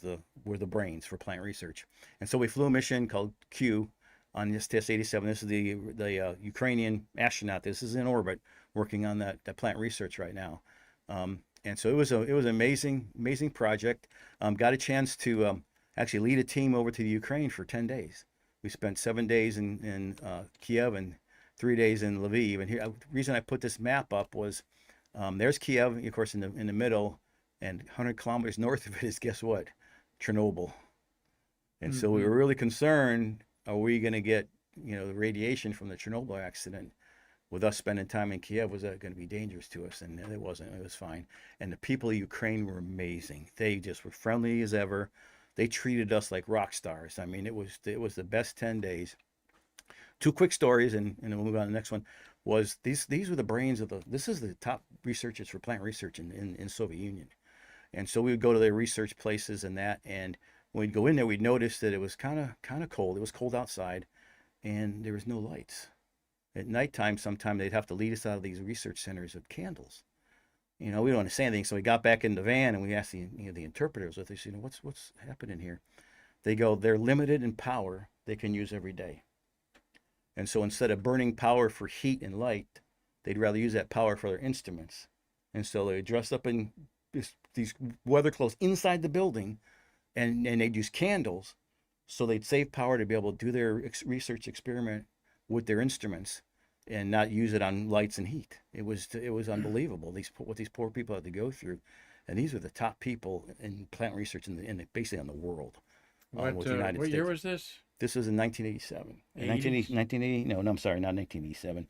were the brains for plant research. And so we flew a mission called Q on this STS-87. This is the Ukrainian astronaut. This is in orbit working on that plant research right now. And so it was an amazing project. Got a chance to actually lead a team over to the Ukraine for 10 days. We spent 7 days in Kiev and 3 days in Lviv. And here, the reason I put this map up was there's Kiev, of course, in the middle, and 100 kilometers north of it is, guess what? Chernobyl. And so we were really concerned, are we going to get, the radiation from the Chernobyl accident with us spending time in Kiev? Was that going to be dangerous to us? And it wasn't. It was fine. And the people of Ukraine were amazing. They just were friendly as ever. They treated us like rock stars. I mean, it was the best 10 days. Two quick stories, and then we'll move on to the next one. Was these were the brains of this is the top researchers for plant research in Soviet Union. And so we would go to their research places and that, and when we'd go in there, we'd notice that it was kind of cold. It was cold outside, and there was no lights. At nighttime, sometime they'd have to lead us out of these research centers with candles. We don't want to say anything, so we got back in the van and we asked the interpreters with us, what's happening here? They go, they're limited in power they can use every day. And so instead of burning power for heat and light, they'd rather use that power for their instruments. And so they dressed up in these weather clothes inside the building, and they'd use candles so they'd save power to be able to do their research experiment with their instruments and not use it on lights and heat. It was unbelievable, what these poor people had to go through. And these are the top people in plant research basically on the world. What year was this? This was in 1987. 1980? No, I'm sorry, not 1987.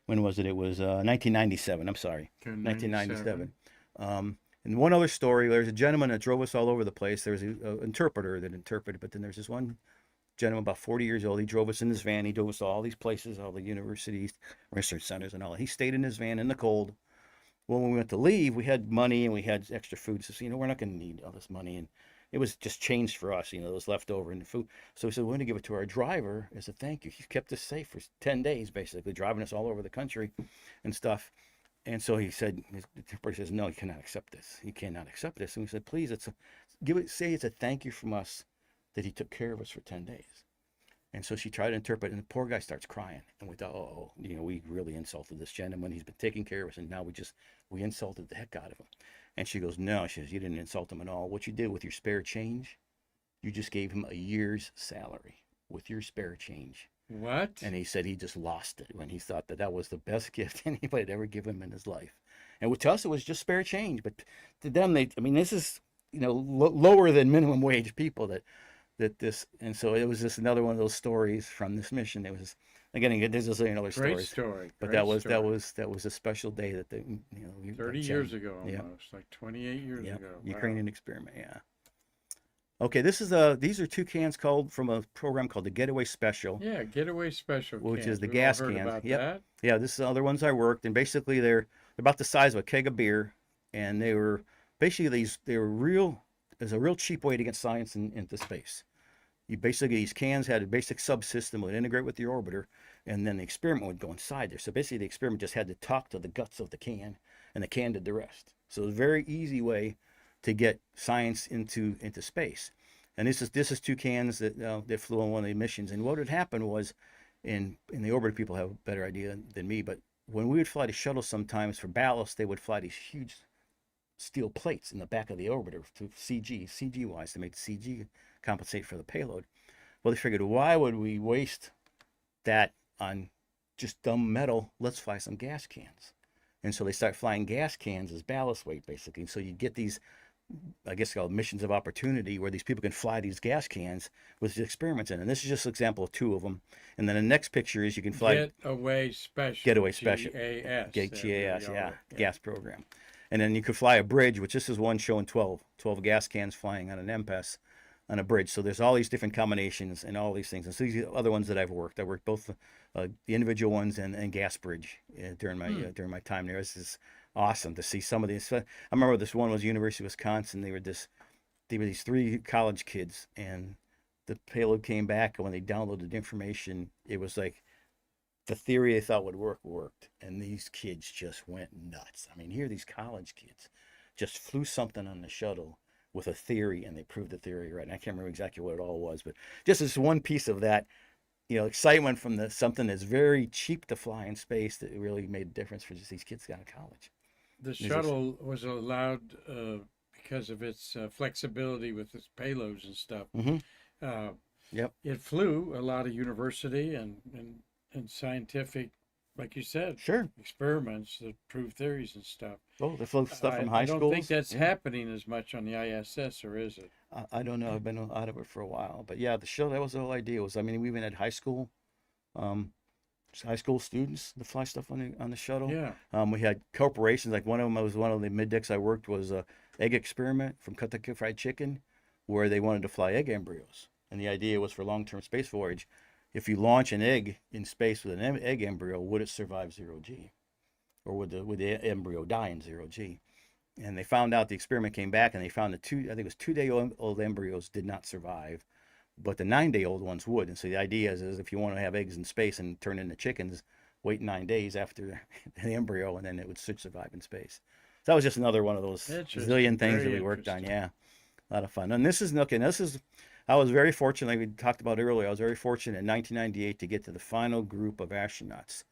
When was it? It was 1997. I'm sorry, 1997. And one other story, there's a gentleman that drove us all over the place. There was an interpreter that interpreted, but then there's this one gentleman about 40 years old. He drove us in his van. He drove us to all these places, all the universities, research centers and all that. He stayed in his van in the cold. Well, when we went to leave, we had money and we had extra food. So, we're not going to need all this money. And it was just changed for us, it was left over in the food. So we said, we're going to give it to our driver as a thank you. He kept us safe for 10 days, basically, driving us all over the country and stuff. And so he said, the interpreter says, no, you cannot accept this. You cannot accept this. And we said, please, say it's a thank you from us that he took care of us for 10 days. And so she tried to interpret, and the poor guy starts crying. And we thought, we really insulted this gentleman. He's been taking care of us, and now we insulted the heck out of him. And she goes, no, she says, you didn't insult him at all. What you did with your spare change, you just gave him a year's salary with your spare change. What? And he said he just lost it when he thought that that was the best gift anybody had ever given him in his life. And to us, it was just spare change. But to them, I mean, this is, lower than minimum wage people and so it was just another one of those stories from this mission. It was, again, there's a zillion other Great stories. story. But great that story. was a special day that 30 years ago Yeah. almost, like 28 years ago. Wow. Ukrainian experiment, yeah. Okay, these are two cans from a program called the Getaway Special. Yeah, Getaway Special Which cans. is the We've gas all heard cans. about Yep. that. Yeah, this is the other ones I worked, and basically they're about the size of a keg of beer, and they were basically there's a real cheap way to get science into space. These cans had a basic subsystem would integrate with the orbiter, and then the experiment would go inside there. So basically the experiment just had to talk to the guts of the can, and the can did the rest. So it was a very easy way to get science into space. And this is two cans that flew on one of the missions. And what would happen was, in the orbiter, people have a better idea than me, but when we would fly the shuttle sometimes for ballast, they would fly these huge steel plates in the back of the orbiter to CG wise, to make the CG compensate for the payload. Well, they figured, why would we waste that on just dumb metal? Let's fly some gas cans. And so they start flying gas cans as ballast weight, basically. And so you get these, I guess, called missions of opportunity, where these people can fly these gas cans with the experiments in. And this is just an example of two of them. And then the next picture is you can fly Getaway Special. GAS, GAS. yeah, gas program. And then you could fly a bridge, which this is one showing 12 gas cans flying on an MPES on a bridge. So there's all these different combinations and all these things. And so these are other ones that I've worked. I worked both the individual ones and gas bridge during my time there. This is awesome to see some of these. I remember this one was University of Wisconsin. They were these three college kids, and the payload came back, and when they downloaded the information, it was like the theory they thought would work worked, and these kids just went nuts. I mean, here these college kids just flew something on the shuttle with a theory, and they proved the theory right. And I can't remember exactly what it all was, but just this one piece of that, excitement from something that's very cheap to fly in space that really made a difference for just these kids out of college. The shuttle was allowed because of its flexibility with its payloads and stuff. Mm-hmm. Yep. It flew a lot of university and scientific, like you said, sure, experiments that prove theories and stuff. Oh, they flew stuff from high schools. I don't think that's happening as much on the ISS, or is it? I don't know. I've been out of it for a while, but yeah, the shuttle, that was the whole idea. We even had high school students to fly stuff on the shuttle. Yeah. We had corporations, like one of them was one of the mid decks I worked was a egg experiment from Kentucky Fried Chicken, where they wanted to fly egg embryos, and the idea was for long-term space voyage, if you launch an egg in space with an egg embryo, would it survive 0G, or would the embryo die in 0G? And they found out, the experiment came back, and they found that 2-day-old embryos did not survive, but the 9-day-old ones would. And so the idea is if you want to have eggs in space and turn into chickens, wait 9 days after the embryo, and then it would survive in space. So that was just another one of those zillion things that we worked on. Yeah, a lot of fun. And I was very fortunate, like we talked about earlier, I was very fortunate in 1998 to get to the final group of astronauts.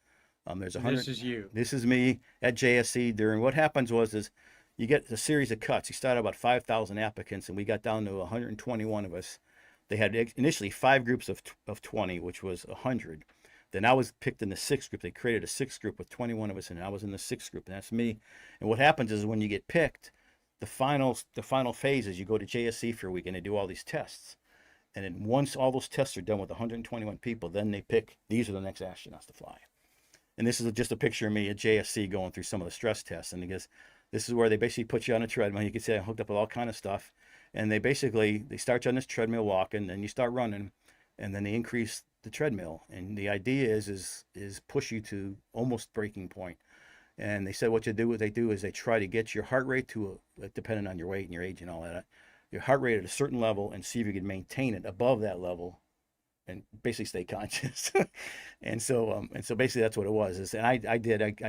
This is you. This is me at JSC. What happens is you get a series of cuts. You start about 5,000 applicants, and we got down to 121 of us. They had initially 5 groups of 20, which was 100. Then I was picked in the 6th group. They created a 6th group with 21 of us, and I was in the 6th group, and that's me. And what happens is when you get picked, the final phase is you go to JSC for a week, and they do all these tests. And then once all those tests are done with 121 people, then they pick, these are the next astronauts to fly. And this is just a picture of me at JSC going through some of the stress tests. And because this is where they basically put you on a treadmill. You can see I'm hooked up with all kind of stuff. And they start you on this treadmill walking, and you start running, and then they increase the treadmill. And the idea is push you to almost breaking point. And they said what they do is they try to get your heart rate to, depending on your weight and your age and all that, your heart rate at a certain level, and see if you can maintain it above that level and basically stay conscious. and so basically that's what it was. And I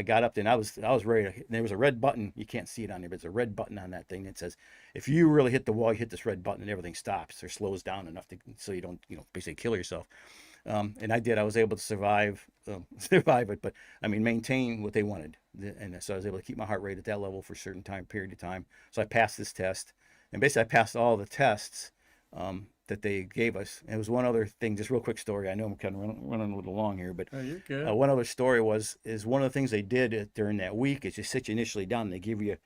got up there, and I was ready. There was a red button. You can't see it on there, but it's a red button on that thing that says, if you really hit the wall, you hit this red button and everything stops or slows down enough so you don't, basically kill yourself. And I did. I was able to survive survive it, but I mean maintain what they wanted, and so I was able to keep my heart rate at that level for a certain period of time. So I passed this test, and basically I passed all the tests that they gave us. And it was one other thing, just real quick story. I know I'm kind of running a little long here, but Oh, you're good. one other story is one of the things they did during that week is just sit you initially down. And they give you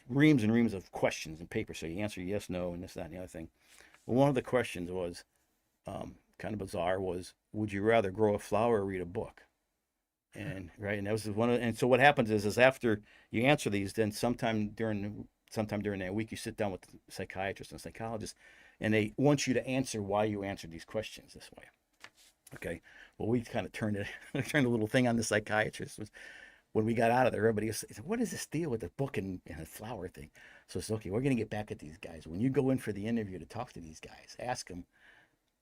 reams and reams of questions and paper, so you answer yes, no, and this, that, and the other thing. Well, one of the questions was kind of bizarre. Was would you rather grow a flower or read a book? And right, and that was one of. And so what happens is after you answer these, then sometime during that week, you sit down with psychiatrists and psychologists, and they want you to answer why you answered these questions this way. Okay. Well, we kind of turned a little thing on the psychiatrist. When we got out of there, everybody said, "What is this deal with the book and the flower thing?" So it's okay. We're going to get back at these guys. When you go in for the interview to talk to these guys, ask them,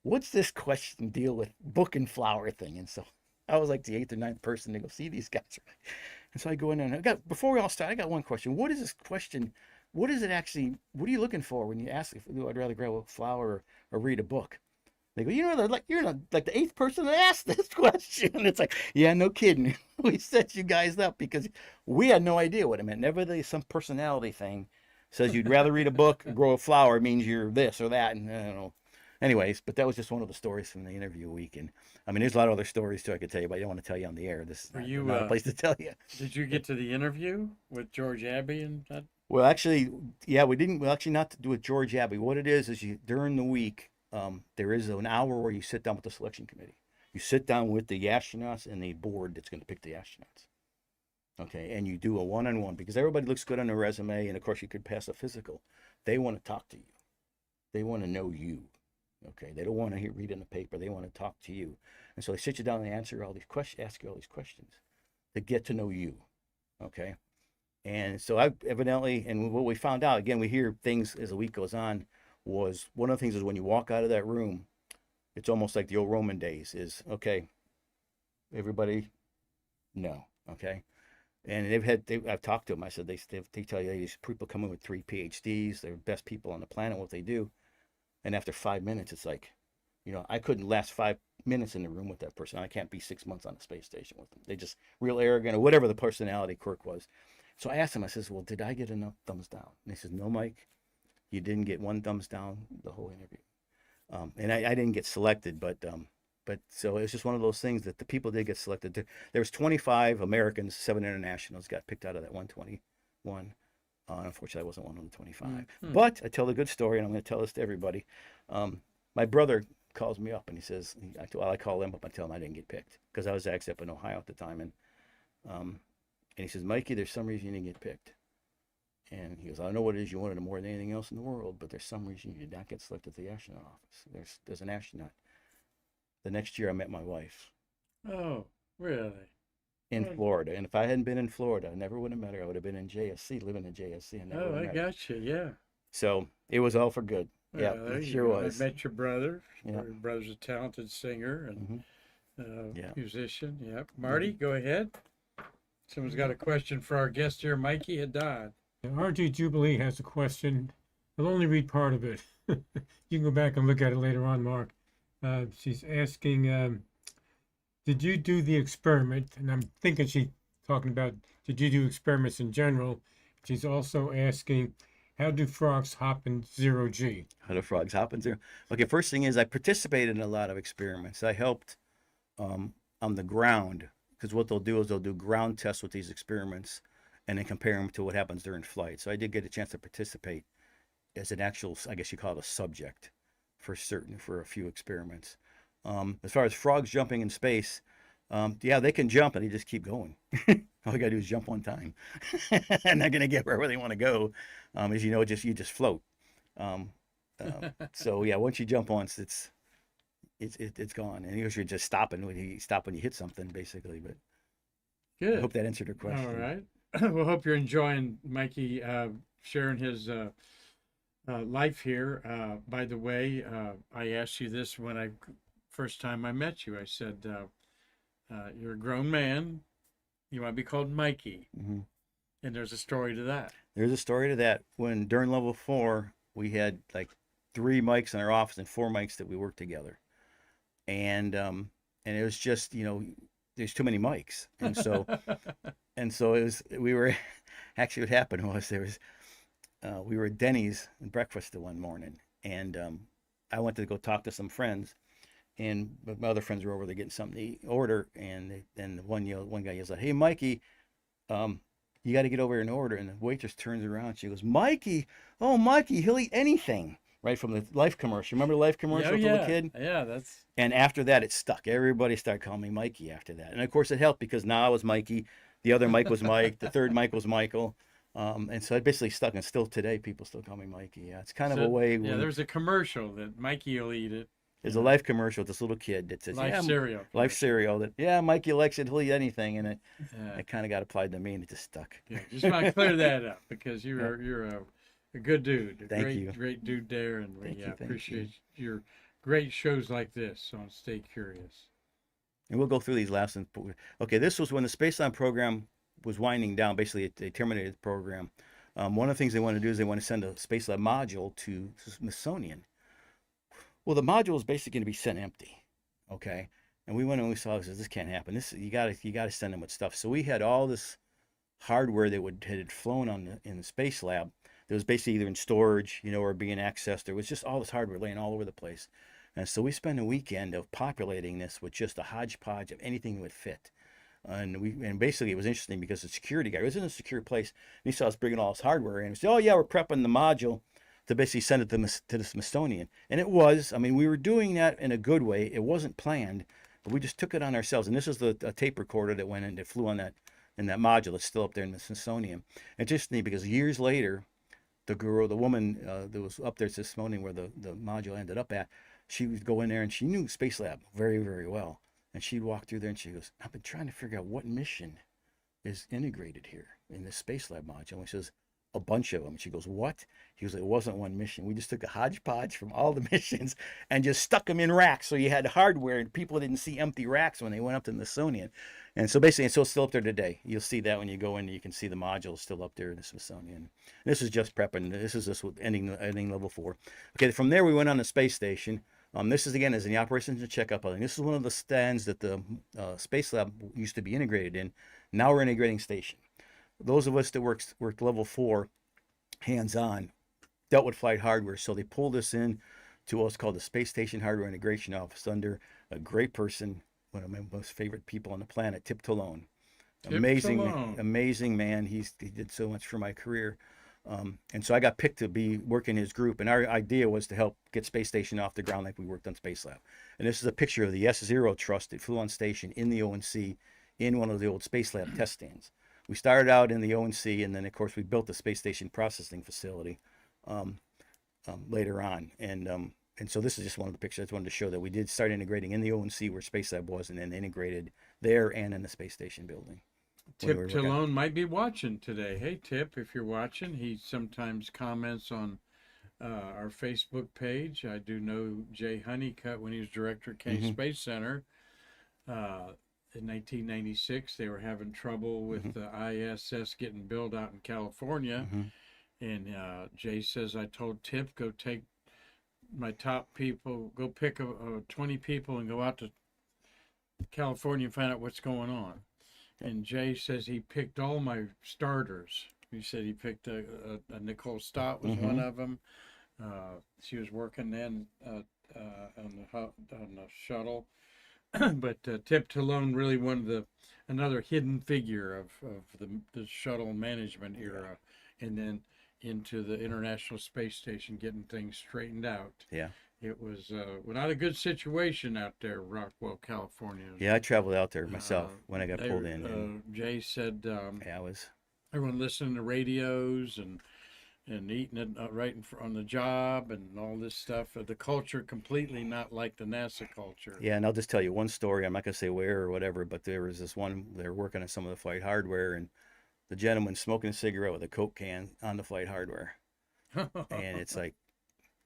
"What's this question deal with book and flower thing?" And so I was like the 8th or 9th person to go see these guys. And so I go in there and before we all start, I got one question. What is this question? What is it actually? What are you looking for when you ask if I'd rather grow a flower or read a book? They go, you're like the 8th person to ask this question. It's like, yeah, no kidding. We set you guys up because we had no idea what it meant. Never some personality thing says you'd rather read a book or grow a flower means you're this or that. And I don't know. Anyways, but that was just one of the stories from the interview week. And I mean, there's a lot of other stories too I could tell you, but I don't want to tell you on the air. This is not a place to tell you. Did you get to the interview with George Abbey and that? Well, actually, yeah, we didn't. Well, actually, not to do with George Abbey. What it is you during the week, there is an hour where you sit down with the selection committee. You sit down with the astronauts and the board that's going to pick the astronauts. Okay, and you do a one-on-one because everybody looks good on their resume, and of course you could pass a physical. They want to talk to you. They want to know you. Okay, they don't want to read in the paper. They want to talk to you, and so they sit you down and answer all these questions, ask you all these questions, to get to know you. Okay, and so I evidently, and what we found out again, we hear things as the week goes on. Was one of the things is when you walk out of that room, it's almost like the old Roman days. Is okay, everybody, no, okay, and I've talked to them. I said they tell you these people come in with 3 PhDs. They're the best people on the planet. What they do. And after 5 minutes, it's like, I couldn't last 5 minutes in the room with that person. I can't be 6 months on the space station with them. They just real arrogant or whatever the personality quirk was. So I asked him, I says, well, did I get enough thumbs down? And he says, no, Mike, you didn't get 1 thumbs down the whole interview. And I didn't get selected, but so it's just one of those things that the people did get selected. There was 25 Americans, 7 internationals got picked out of that 121. Unfortunately, I wasn't one of the 25. Mm-hmm. But I tell the good story, and I'm going to tell this to everybody. My brother calls me up, and he says, I call him up and tell him I didn't get picked because I was actually up in Ohio at the time. And he says, Mikey, there's some reason you didn't get picked. And he goes, I don't know what it is you wanted more than anything else in the world, but there's some reason you did not get selected at the astronaut office. There's an astronaut. The next year, I met my wife. Oh, really? In Florida. And if I hadn't been in Florida, I never would have met her. I would have been in JSC, living in JSC. I got you, yeah. So it was all for good. Well, yeah, it sure was. I met your brother. Yeah. Your brother's a talented singer and musician. Yeah. Marty, go ahead. Someone's got a question for our guest here, Mikey Haddad. RG Jubilee has a question. I'll only read part of it. You can go back and look at it later on, Mark. She's asking, did you do the experiment? And I'm thinking she's talking about, did you do experiments in general? She's also asking, how do frogs hop in 0G? How do frogs hop in 0? Okay, first thing is I participated in a lot of experiments. I helped on the ground, because what they'll do is they'll do ground tests with these experiments and then compare them to what happens during flight. So I did get a chance to participate as an actual, I guess you call it a subject for a few experiments. As far as frogs jumping in space, yeah, they can jump and they just keep going. All you gotta do is jump one time, and they're gonna get wherever they want to go. As you know, you just float. So yeah, once you jump once, it's gone, and you're just stopping when you hit something, basically. But good. I hope that answered your question. All right. Well, hope you're enjoying Mikey sharing his life here. By the way, I asked you this when first time I met you. I said, you're a grown man. You want to be called Mikey. Mm-hmm. And there's a story to that. There's a story to that. When during level 4, we had like 3 mics in our office and 4 mics that we worked together. and it was just, there's too many mics, and so it was. We were actually what happened was we were at Denny's and breakfast the one morning, and I went to go talk to some friends, and my other friends were over there getting something to order, and then one guy yells out, "Hey, Mikey, you got to get over here and order." And the waitress turns around, she goes, "Mikey, oh Mikey, he'll eat anything." Right from the Life commercial. Remember the Life commercial with the little kid? Yeah, that's. And after that, it stuck. Everybody started calling me Mikey after that. And of course, it helped because now I was Mikey. The other Mike was Mike. The third Mike was Michael. And so it basically stuck. And still today, people still call me Mikey. Yeah, it's kind of a way. Yeah, there's a commercial that Mikey will eat it. There's a Life commercial with this little kid that says, Life cereal. Life cereal. That, yeah, Mikey likes it. He'll eat anything. And it kind of got applied to me and it just stuck. Yeah, just want to clear that up because you're a good dude. Thank you. Great dude there. And we Thank you. appreciate your great shows like this on Stay Curious. And we'll go through these last ones. Okay, this was when the Spacelab program was winding down. Basically, they terminated the program. One of the things they want to do is they want to send a Spacelab module to Smithsonian. Well, the module is basically going to be sent empty. Okay, and we went and we saw this can't happen. You got to send them with stuff. So we had all this hardware that had flown in the Spacelab. That was basically either in storage, or being accessed. There was just all this hardware laying all over the place. And so we spent a weekend of populating this with just a hodgepodge of anything that would fit. And basically it was interesting because the security guy was in a secure place and he saw us bringing all this hardware in. He said, "Oh yeah, we're prepping the module to basically send it to the Smithsonian." And it was, we were doing that in a good way. It wasn't planned, but we just took it on ourselves. And this is a tape recorder that went in, that flew on that module that's still up there in the Smithsonian. It's just neat because years later, the woman that was up there this morning where the module ended up at, she would go in there and she knew Spacelab very, very well. And she'd walk through there and she goes, "I've been trying to figure out what mission is integrated here in this Spacelab module." And he says, "A bunch of them." And she goes, "What?" He goes, "It wasn't one mission. We just took a hodgepodge from all the missions and just stuck them in racks. So you had hardware and people didn't see empty racks when they went up to the Smithsonian." And so basically, it's still up there today. You'll see that when you go in, you can see the module still up there in the Smithsonian. And this is just prepping. This is just ending level 4. Okay, from there we went on the space station. This is again as in the operations and checkup building. This is one of the stands that the Spacelab used to be integrated in. Now we're integrating station. Those of us that worked level 4, hands-on, dealt with flight hardware. So they pulled us in to what's called the Space Station Hardware Integration Office under a great person, one of my most favorite people on the planet, Tip Talone. Amazing man. He did so much for my career. And so I got picked to be working his group, and our idea was to help get Space Station off the ground like we worked on Spacelab. And this is a picture of the S0 truss that flew on station in the ONC in one of the old Spacelab test stands. We started out in the ONC, and then of course we built the Space Station processing facility later on. And so this is just one of the pictures. I just wanted to show that we did start integrating in the ONC where Spacelab was, and then integrated there and in the Space Station building. Tip Talone might be watching today. Hey, Tip, if you're watching, he sometimes comments on our Facebook page. I do know Jay Honeycutt when he was director at Kennedy Space Center. In 1996, they were having trouble with the ISS getting built out in California. And Jay says, "I told Tip, go take my top people, go pick 20 people and go out to California and find out what's going on." And Jay says he picked all my starters. He said he picked a Nicole Stott was one of them. She was working then on the shuttle. But Tip Talone really another hidden figure of the shuttle management era, and then into the International Space Station, getting things straightened out. Yeah. It was not a good situation out there, Rockwell, California. Yeah, I traveled out there myself when I got pulled in. Jay said, I was. Everyone listening to radios and eating it right on the job and all this stuff. The culture completely not like the NASA culture. Yeah, and I'll just tell you one story. I'm not going to say where or whatever, but there was this one, they were working on some of the flight hardware, and the gentleman smoking a cigarette with a Coke can on the flight hardware. And it's like,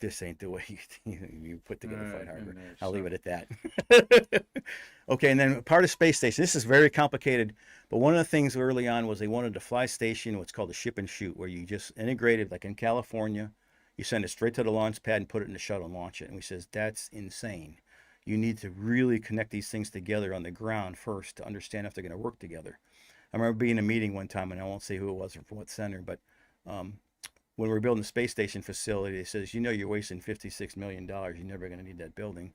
this ain't the way you put together flight hardware. I'll leave it at that. Okay, and then part of Space Station. This is very complicated, but one of the things early on was they wanted to fly station, what's called a ship and shoot, where you just integrated, like in California, you send it straight to the launch pad and put it in the shuttle and launch it. And we says, that's insane. you need to really connect these things together on the ground first to understand if they're going to work together. I remember being in a meeting one time, and I won't say who it was or from what center, but when we were building the space station facility, it says, you're wasting $56 million. You're never going to need that building.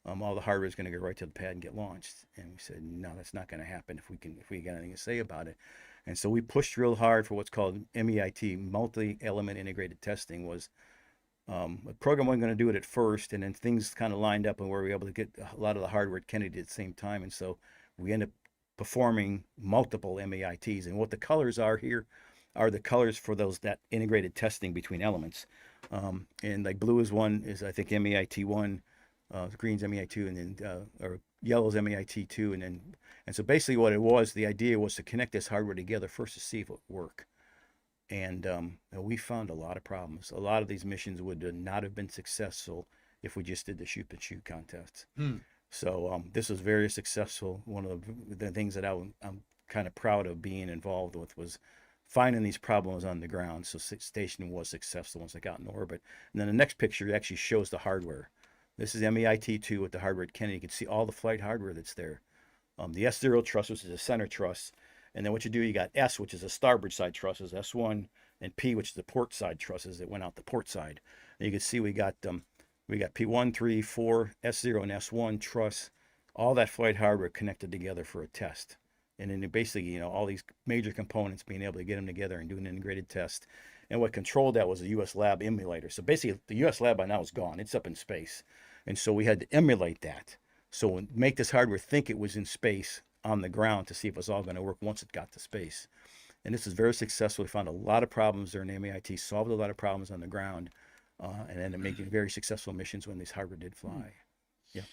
All the hardware is going to go right to the pad and get launched. And we said, no, that's not going to happen if we got anything to say about it. And so we pushed real hard for what's called MEIT, multi-element integrated testing. Was a program wasn't going to do it at first, and then things kind of lined up, and we were able to get a lot of the hardware at Kennedy at the same time. And so we ended up performing multiple MEITs. And what the colors are here are the colors for that integrated testing between elements. And like blue is one, is I think MEIT 1, green's MEIT 2, and then or yellow's MEIT 2, and so basically what it was, the idea was to connect this hardware together first to see if it would work. And we found a lot of problems. A lot of these missions would not have been successful if we just did the shoot and shoot contests. So this was very successful. One of the things that I'm kind of proud of being involved with was finding these problems on the ground. So station was successful once it got in orbit. And then the next picture actually shows the hardware. This is MEIT2 with the hardware at Kennedy. You can see all the flight hardware that's there. The S0 truss, which is a center truss. And then what you do, you got S, which is a starboard side trusses, S1, and P, which is the port side trusses that went out the port side. And you can see we got P1, 3, 4, S0, and S1 truss, all that flight hardware connected together for a test. And then basically, all these major components, being able to get them together and do an integrated test. And what controlled that was a US lab emulator. So basically, the US lab by now is gone. It's up in space. And so we had to emulate that. So make this hardware think it was in space on the ground to see if it was all going to work once it got to space. And this is very successful. We found a lot of problems during the MEIT, solved a lot of problems on the ground, and ended up making very successful missions when these hardware did fly. Yeah.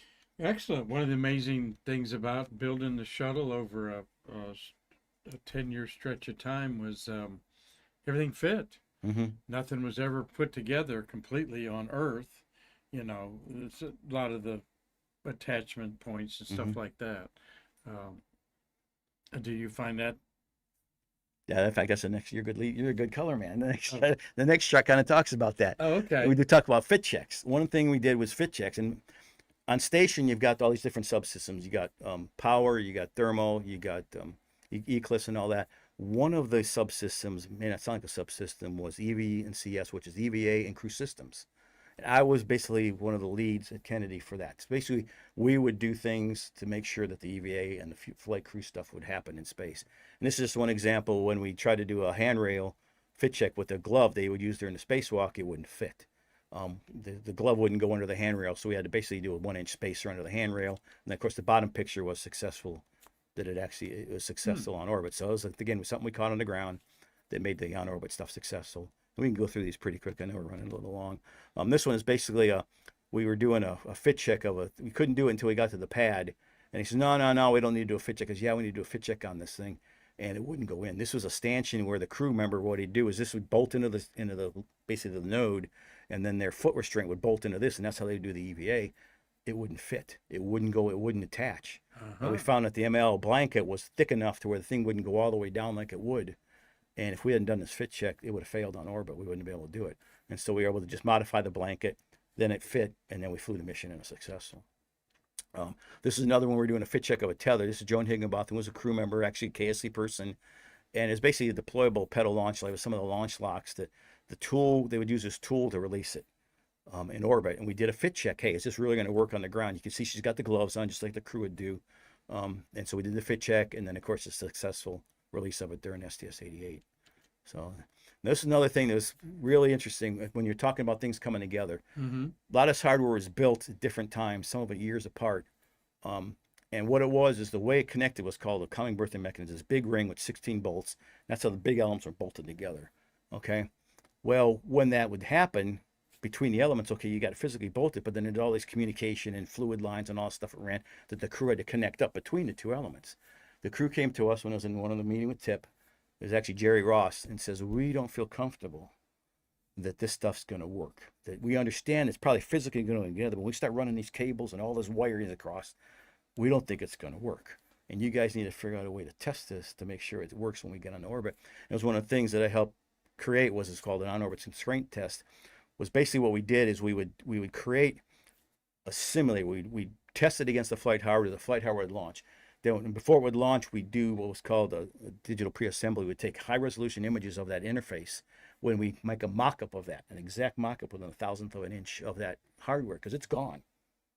Excellent. One of the amazing things about building the shuttle over a 10-year stretch of time was everything fit. Mm-hmm. Nothing was ever put together completely on Earth. It's a lot of the attachment points and stuff like that. Do you find that? Yeah, in fact, that's the next. You're a good color man. The next shot kind of talks about that. Oh, okay. We do talk about fit checks. One thing we did was fit checks, and on station you've got all these different subsystems. You got power, you got thermal, you got ECLIS and all that. One of the subsystems, may not sound like a subsystem, was EV and CS, which is EVA and crew systems. And I was basically one of the leads at Kennedy for that. So basically, we would do things to make sure that the EVA and the flight crew stuff would happen in space. And this is just one example. When we tried to do a handrail fit check with the glove they would use during the spacewalk, it wouldn't fit. The glove wouldn't go under the handrail, so we had to basically do a 1-inch spacer under the handrail. And then, of course, the bottom picture was successful, that it was successful on orbit. So it was, again, something we caught on the ground that made the on-orbit stuff successful. We can go through these pretty quick. I know we're running a little long. This one is basically we were doing a fit check we couldn't do it until we got to the pad. And he said, no, we don't need to do a fit check. Because, yeah, we need to do a fit check on this thing. And it wouldn't go in. This was a stanchion where the crew member, what he'd do is this would bolt into basically the node, and then their foot restraint would bolt into this, and that's how they do the EVA. It wouldn't fit. It wouldn't go. It wouldn't attach. And we found that the ML blanket was thick enough to where the thing wouldn't go all the way down like it would. And if we hadn't done this fit check, it would have failed on orbit. We wouldn't be able to do it. And so we were able to just modify the blanket, then it fit, and then we flew the mission and it was successful. This is another one we're doing a fit check of a tether. This is Joan Higginbotham, was a crew member, actually a KSC person, and it's basically a deployable pedal launch, like with some of the launch locks. The tool, they would use this tool to release it in orbit. And we did a fit check. Hey, is this really going to work on the ground? You can see she's got the gloves on, just like the crew would do. And so we did the fit check, and then of course a successful release of it during STS-88. So this is another thing that was really interesting when you're talking about things coming together. A lot of this hardware was built at different times, some of it years apart. And what it was is the way it connected was called a common berthing mechanism. This big ring with 16 bolts. That's how the big elements were bolted together. Okay. Well, when that would happen between the elements, okay, you got it physically bolted, but then there's all this communication and fluid lines and all this stuff that ran that the crew had to connect up between the two elements. The crew came to us when I was in one of the meeting with Tip. It was actually Jerry Ross, and says, we don't feel comfortable that this stuff's going to work. That we understand it's probably physically going to go together, but when we start running these cables and all this wiring across, we don't think it's going to work. And you guys need to figure out a way to test this to make sure it works when we get on orbit. And it was one of the things that I helped create it's called an on-orbit constraint test. Was basically what we did is we would create a simulator. We'd test it against the flight hardware. The flight hardware would launch. Then before it would launch, we do what was called a digital pre-assembly. We'd take high-resolution images of that interface when we make a mock-up of that, an exact mock-up within a thousandth of an inch of that hardware, because it's gone.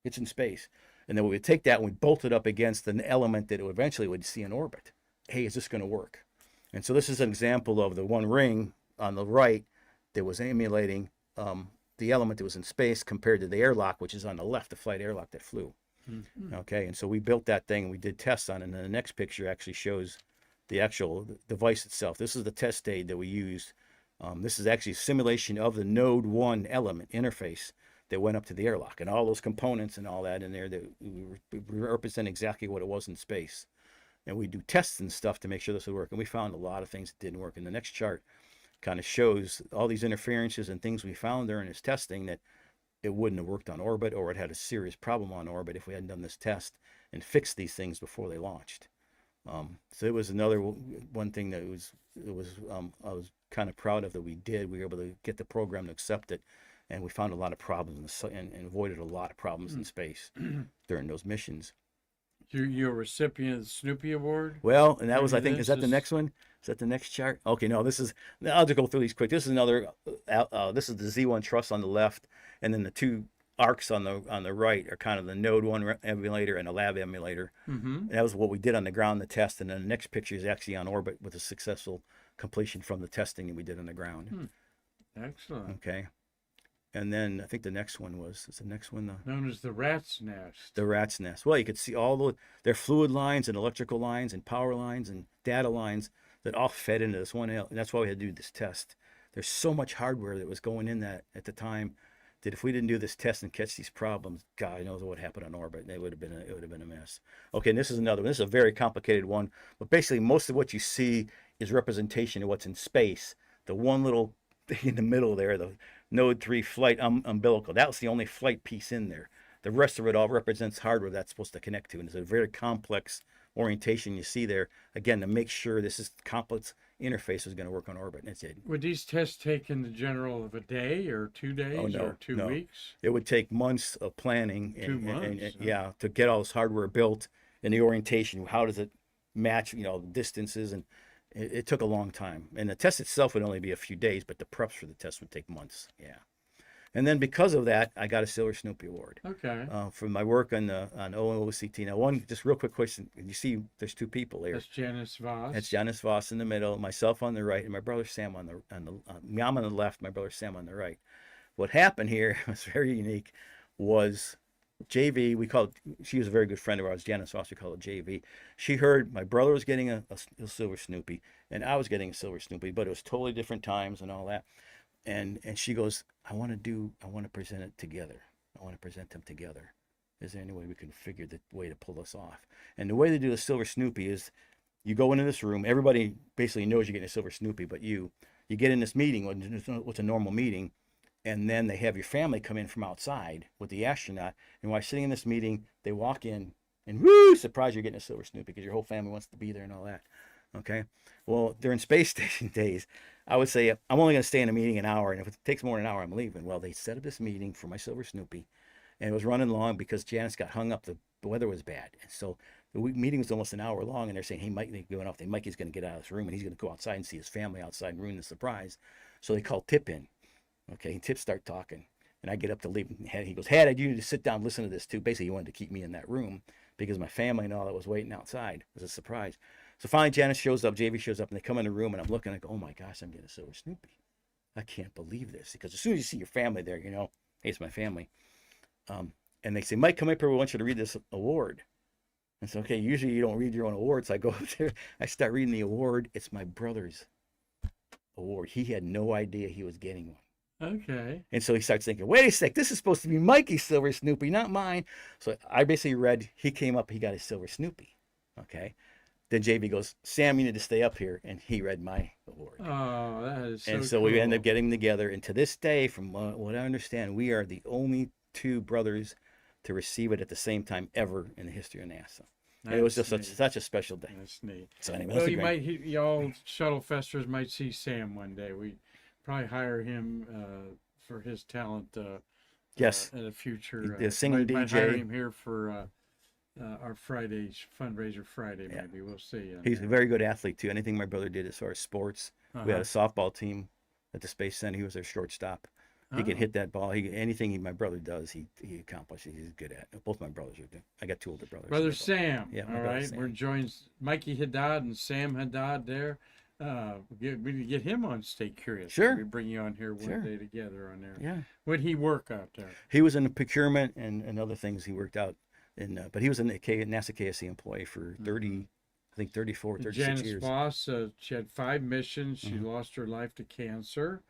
It's in space. And then we would take that and we bolt it up against an element that it eventually would see in orbit. Hey, is this going to work? And so this is an example of the one ring on the right that was emulating the element that was in space compared to the airlock, which is on the left, the flight airlock that flew. Mm-hmm. Okay, and so we built that thing and we did tests on it. And then the next picture actually shows the actual device itself. This is the test aid that we used. This is actually a simulation of the Node 1 element interface that went up to the airlock, and all those components and all that in there that we represent exactly what it was in space. And we do tests and stuff to make sure this would work. And we found a lot of things that didn't work. And the next chart kind of shows all these interferences and things we found during this testing that it wouldn't have worked on orbit, or it had a serious problem on orbit if we hadn't done this test and fixed these things before they launched. So it was another one thing that I was kind of proud of that we did. We were able to get the program to accept it, and we found a lot of problems and avoided a lot of problems in space during those missions. You're a recipient of the Snoopy Award? Well, and that was, I think, is that the next one? Is that the next chart? Okay, no, this is, I'll just go through these quick. This is another, this is the Z1 truss on the left, and then the two arcs on the right are kind of the Node 1 emulator and a lab emulator. Mm-hmm. That was what we did on the ground, the test, and then the next picture is actually on orbit with a successful completion from the testing that we did on the ground. Excellent. Okay. And then I think the next one is the next one known as the rat's nest. The rat's nest. Well, you could see all their fluid lines and electrical lines and power lines and data lines that all fed into this one. And that's why we had to do this test. There's so much hardware that was going in that at the time that if we didn't do this test and catch these problems, God knows what happened on orbit. It would have been a mess. Okay, and this is another one. This is a very complicated one, but basically most of what you see is representation of what's in space. The one little thing in the middle there, the Node 3 flight umbilical, that was the only flight piece in there. The rest of it all represents hardware that's supposed to connect to, and it's a very complex orientation you see there, again, to make sure this is complex interface is going to work on orbit, and it's it. Would these tests take in the general of a day or 2 days or 2 weeks? It would take months of planning. 2 months? Yeah, to get all this hardware built and the orientation. How does it match, the distances, and it took a long time. And the test itself would only be a few days, but the preps for the test would take months. Yeah. And then because of that, I got a Silver Snoopy Award. Okay. For my work on OOCT. Now, one just real quick question. You see, there's two people there. That's Janice Voss. That's Janice Voss in the middle, myself on the right, and my brother Sam on the I'm on the left, my brother Sam on the right. What happened here was very unique. Was JV, she was a very good friend of ours, Janice Voss, we call it JV. She heard my brother was getting a Silver Snoopy, and I was getting a Silver Snoopy, but it was totally different times and all that. And she goes, I want to present it together. I want to present them together. Is there any way we can figure the way to pull this off? And the way they do the Silver Snoopy is you go into this room, everybody basically knows you're getting a Silver Snoopy, but you get in this meeting, what's a normal meeting, and then they have your family come in from outside with the astronaut, and while sitting in this meeting, they walk in, and woo, surprise, you're getting a Silver Snoopy because your whole family wants to be there and all that. Okay? Well, during space station days, I would say, I'm only going to stay in a meeting an hour, and if it takes more than an hour, I'm leaving. Well, they set up this meeting for my Silver Snoopy, and it was running long because Janice got hung up. The weather was bad. And so the meeting was almost an hour long, and they're saying, hey, Mike, they're going off. Mikey's going to get out of this room, and he's going to go outside and see his family outside and ruin the surprise. So they called Tip in. Okay, and Tip start talking, and I get up to leave. He goes, Haddad, you need to sit down and listen to this too. Basically, he wanted to keep me in that room because my family and all that was waiting outside. It was a surprise. So finally, Janice shows up, JV shows up, and they come in the room, and I'm looking, I go, oh my gosh, I'm getting a Silver Snoopy. I can't believe this. Because as soon as you see your family there, hey, it's my family. And they say, Mike, come up here, we want you to read this award. I said, okay, usually you don't read your own awards. So I go up there, I start reading the award. It's my brother's award. He had no idea he was getting one. Okay. And so he starts thinking, wait a sec, this is supposed to be Mikey's Silver Snoopy, not mine. So I basically read, he came up, he got his Silver Snoopy. Okay. Then JB goes, Sam, you need to stay up here. And he read my award. Oh, that is so And so cool. we ended up getting together. And to this day, from what I understand, we are the only two brothers to receive it at the same time ever in the history of NASA. And it was just such a special day. That's neat. So anyway, Well, y'all shuttle festers might see Sam one day. We probably hire him for his talent. Yes. In the future. The singing might hire DJ. him here for our Friday's fundraiser Friday. Yeah. Maybe we'll see. He's a very good athlete too. Anything my brother did as far as sports, we had a softball team at the Space Center. He was their shortstop. He can hit that ball. Anything my brother does, he accomplishes. He's good at. Both my brothers are good. I got two older brothers. Brother Sam. Yeah, my all brother right. Sam. We're joined Mikey Haddad and Sam Haddad there. We need to get him on Stay Curious. Sure. We bring you on here one Sure. day together on there. Yeah. What'd he work out there? He was in the procurement and other things he worked out in, but he was a NASA KSC employee for 30, I think 34, 36 Janice years. Voss, she had 5 missions. She lost her life to cancer.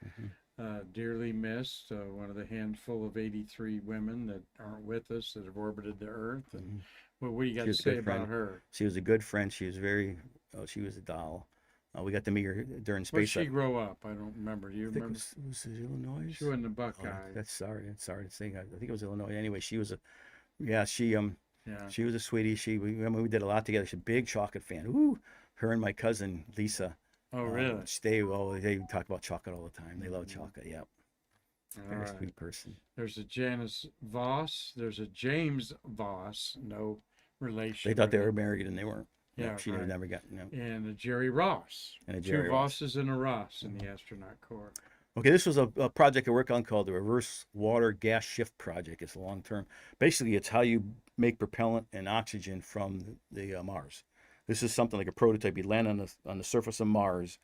Dearly missed. One of the handful of 83 women that aren't with us that have orbited the Earth. And what do you got to say about her? She was a good friend. She was she was a doll. We got to meet her during Where did Space. she grow up? I don't remember. Do you I think remember? was it Illinois? She wasn't a Oh, Buckeye. that's sorry to say. I think it was Illinois. Anyway, she was she Yeah. she was a sweetie. We did a lot together. She's a big chocolate fan. Ooh, her and my cousin Lisa. Oh, really? They talk about chocolate all the time. They love chocolate. Yep. All Very right. sweet person. There's a Janice Voss. There's a James Voss. No relation. They thought they really. were married and they weren't. Yeah, She right. never got. No. And a Jerry Ross. And a 2 Jerry Ross. Vosses and a Ross in the astronaut corps. Okay, this was a project I worked on called the Reverse Water Gas Shift Project. It's long term. Basically, it's how you make propellant and oxygen from the Mars. This is something like a prototype. You land on the surface of Mars,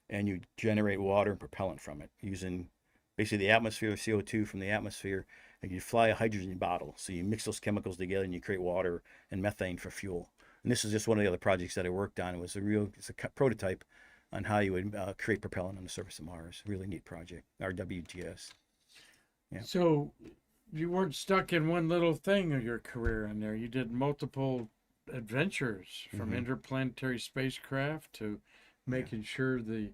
and you generate water and propellant from it using basically the atmosphere, CO2 from the atmosphere, and you fly a hydrogen bottle. So you mix those chemicals together and you create water and methane for fuel. And this is just one of the other projects that I worked on. It's a prototype on how you would create propellant on the surface of Mars. Really neat project, RWGS. Yeah. So you weren't stuck in one little thing of your career in there. You did multiple adventures from interplanetary spacecraft to making sure the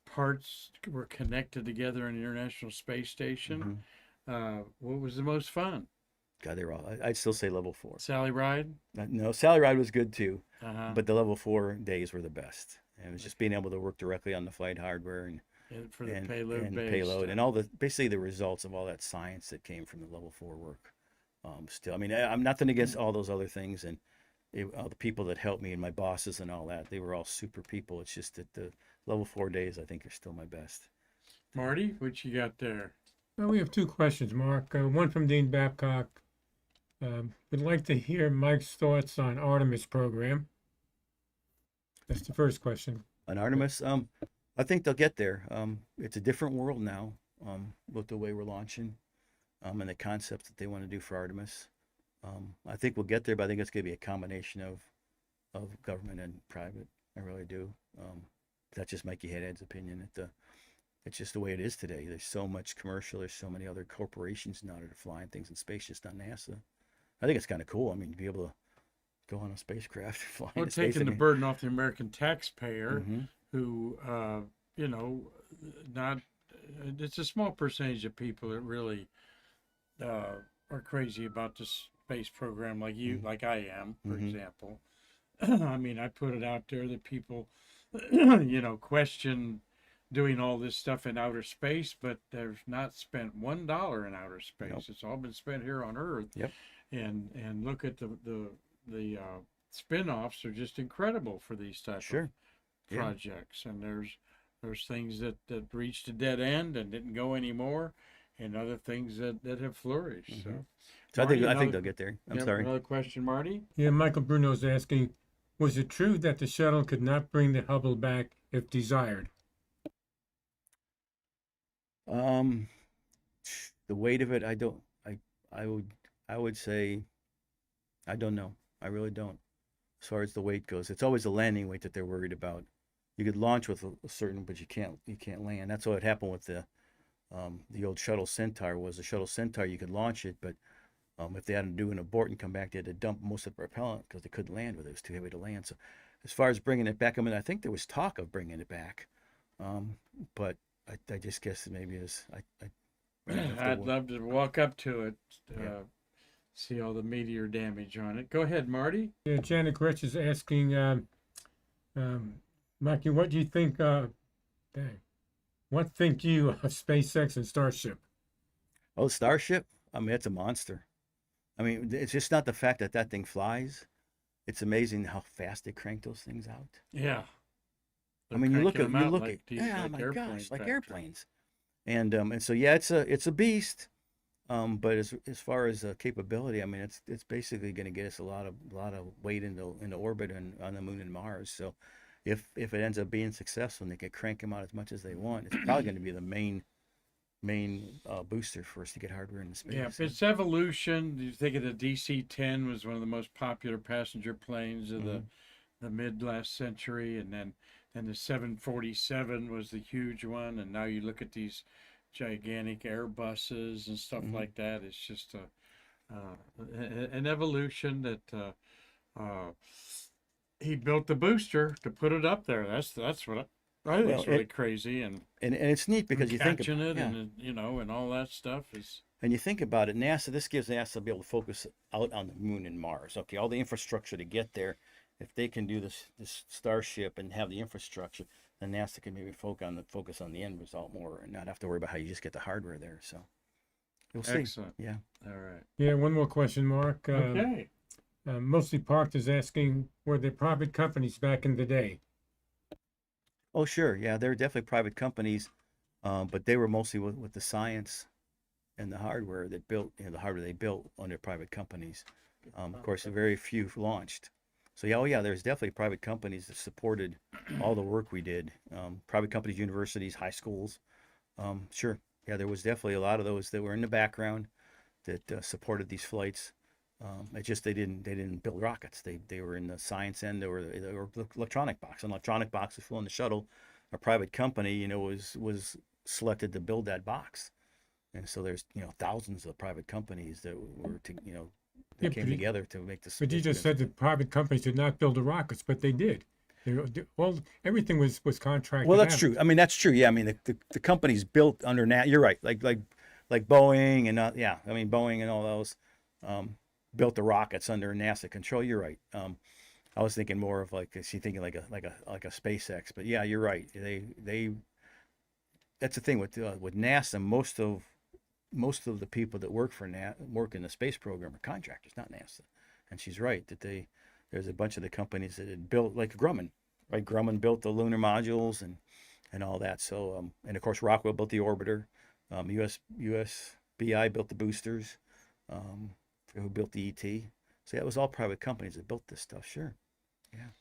parts were connected together in the International Space Station. What was the most fun? God, they were all. I'd still say level 4. Sally Ride? No, Sally Ride was good too, Uh-huh. but the level 4 days were the best. And it was just being able to work directly on the flight hardware and For the payload payload and all the basically the results of all that science that came from the level 4 work. Still, I mean, I'm nothing against all those other things and all the people that helped me and my bosses and all that. They were all super people. It's just that the level 4 days I think are still my best. Marty, what you got there? Well, we have 2 questions, Mark. One from Dean Babcock. Would like to hear Mike's thoughts on Artemis program. That's the first question. On Artemis, I think they'll get there. It's a different world now with the way we're launching and the concepts that they want to do for Artemis. I think we'll get there, but I think it's going to be a combination of government and private. I really do. That's just Mikey Haddad's opinion. It's just the way it is today. There's so much commercial. There's so many other corporations now that are flying things in space, just not NASA. I think it's kind of cool. I mean, to be able to go on a spacecraft, fly Well, into space. taking the burden off the American taxpayer, Mhm. who, it's a small percentage of people that really are crazy about the space program, like you, like I am, for example. I mean, I put it out there that people, question doing all this stuff in outer space, but there's not spent $1 in outer space. Nope. It's all been spent here on Earth. Yep. And look at the spin-offs are just incredible for these type of Yeah. projects. And there's things that reached a dead end and didn't go anymore, and other things that have flourished. So So Marty, I think another- they'll get there. I'm Yep, sorry. Another question, Marty? Yeah, Michael Bruno's asking, was it true that the shuttle could not bring the Hubble back if desired? The weight of it, I would say, I don't know. I really don't. As far as the weight goes, it's always the landing weight that they're worried about. You could launch with a certain, but you can't land. That's what happened with the old shuttle Centaur. Was the shuttle Centaur, you could launch it, but if they had to do an abort and come back, they had to dump most of the propellant because they couldn't land with it. It was too heavy to land. So as far as bringing it back, I mean, I think there was talk of bringing it back, but I just guess maybe it's I'd love to walk up to it, see all the meteor damage on it. Go ahead, Marty. Yeah, Janet Rich is asking, Mikey, what do you think, what think you of SpaceX and Starship? Oh, Starship? I mean, it's a monster. I mean, it's just not the fact that thing flies. it's amazing how fast they crank those things out. Yeah. I mean, you look cranking at them out like these- yeah, like my airplane gosh, like factory. airplanes. And so yeah, it's a beast. But as far as capability, I mean, it's basically going to get us a lot of weight into orbit and on the moon and Mars. So if it ends up being successful and they can crank them out as much as they want, it's probably going to be the main booster for us to get hardware into space. Yeah, its evolution. You think of the DC-10 was one of the most popular passenger planes of the mid last century, and then the 747 was the huge one, and now you look at these gigantic Airbuses and stuff like that. It's just an evolution that he built the booster to put it up there. That's what I think is really crazy, and it's neat because you think catching it, yeah. and and all that stuff is. And you think about it, this gives NASA to be able to focus out on the moon and Mars. Okay, all the infrastructure to get there. If they can do this Starship and have the infrastructure, then NASA can maybe focus on the end result more and not have to worry about how you just get the hardware there. So you'll see. Excellent. Yeah. All right. Yeah, one more question, Mark. Okay. Mostly Parked is asking, were there private companies back in the day? Oh, sure. Yeah, they were definitely private companies, but they were mostly with the science and the hardware that built, the hardware they built under private companies. Of course, very few launched. So yeah, there's definitely private companies that supported all the work we did. Private companies, universities, high schools. Sure. Yeah, there was definitely a lot of those that were in the background that supported these flights. It's just they didn't build rockets. They were in the science end or the electronic box. An electronic box that flew on the shuttle. A private company, was selected to build that box. And so there's thousands of private companies that were that came together to make this. But you just said that private companies did not build the rockets, but they did. Well, everything was contracted. Well, that's out. true. I mean, that's true. Yeah, I mean the companies built under You're right. Like Boeing and yeah, I mean Boeing and all those built the rockets under NASA control. You're right. I was thinking more of like a SpaceX, but yeah, you're right. They that's the thing with NASA. Most of the people that work work in the space program are contractors, not NASA. And she's right that there's a bunch of the companies that had built, like Grumman, right? Grumman built the lunar modules and all that. So and of course Rockwell built the orbiter. USBI built the boosters. Who built the ET? So yeah, it was all private companies that built this stuff. Sure. Yeah.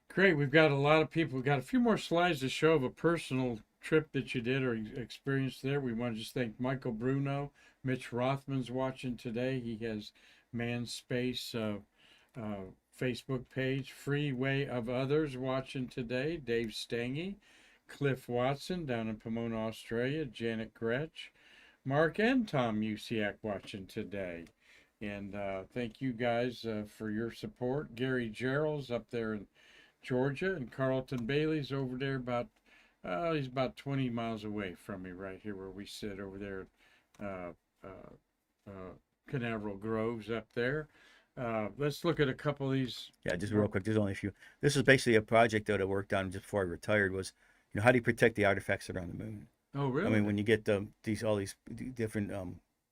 Great. We've got a lot of people. We've got a few more slides to show of a personal trip that you did or experienced there. We want to just thank Michael Bruno. Mitch Rothman's watching today. He has Manned Space Facebook page. Freeway of Others watching today. Dave Stange. Cliff Watson down in Pomona, Australia. Janet Gretsch. Mark and Tom Musiak watching today. And thank you guys for your support. Gary Gerald's up there in Georgia, and Carlton Bailey's over there he's about 20 miles away from me right here where we sit over there Canaveral Groves up there. Let's look at a couple of these. Yeah, just real quick. There's only a few. This is basically a project that I worked on just before I retired. Was how do you protect the artifacts that are on the moon? Oh, really? I mean, when you get all these different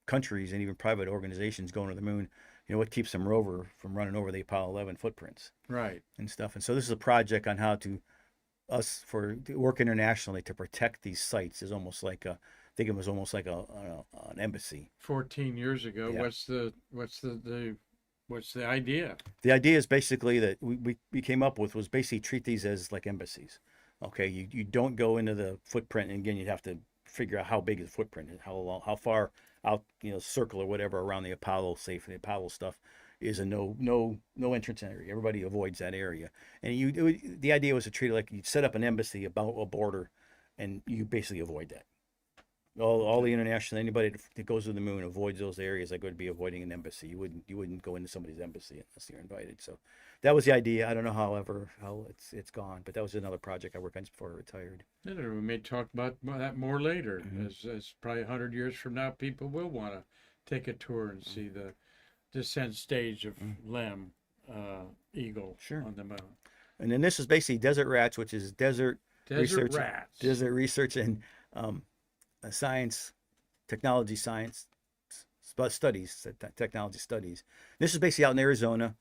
countries and even private organizations going to the moon, what keeps them rover from running over the Apollo 11 footprints, right, and stuff. And so this is a project on how to work internationally to protect these sites. Is almost like I think it was almost like an embassy. 14 years ago. Yeah. What's the idea? The idea is basically that we came up with was basically treat these as like embassies. Okay, you don't go into the footprint, and again, you'd have to figure out how big is the footprint, how far out, circle or whatever around the Apollo, say for the Apollo stuff, is a no entrance area. Everybody avoids that area, and the idea was to treat it like you'd set up an embassy about a border, and you basically avoid that. All the international, anybody that goes to the moon avoids those areas like would be avoiding an embassy. You wouldn't go into somebody's embassy unless you're invited. So that was the idea. I don't know how it's gone, but that was another project I worked on before I retired. We may talk about that more later. As probably 100 years from now, people will want to take a tour and see the descent stage of Lem Eagle on the moon. And then this is basically Desert Rats, which is desert research, and science, technology studies. This is basically out in Arizona.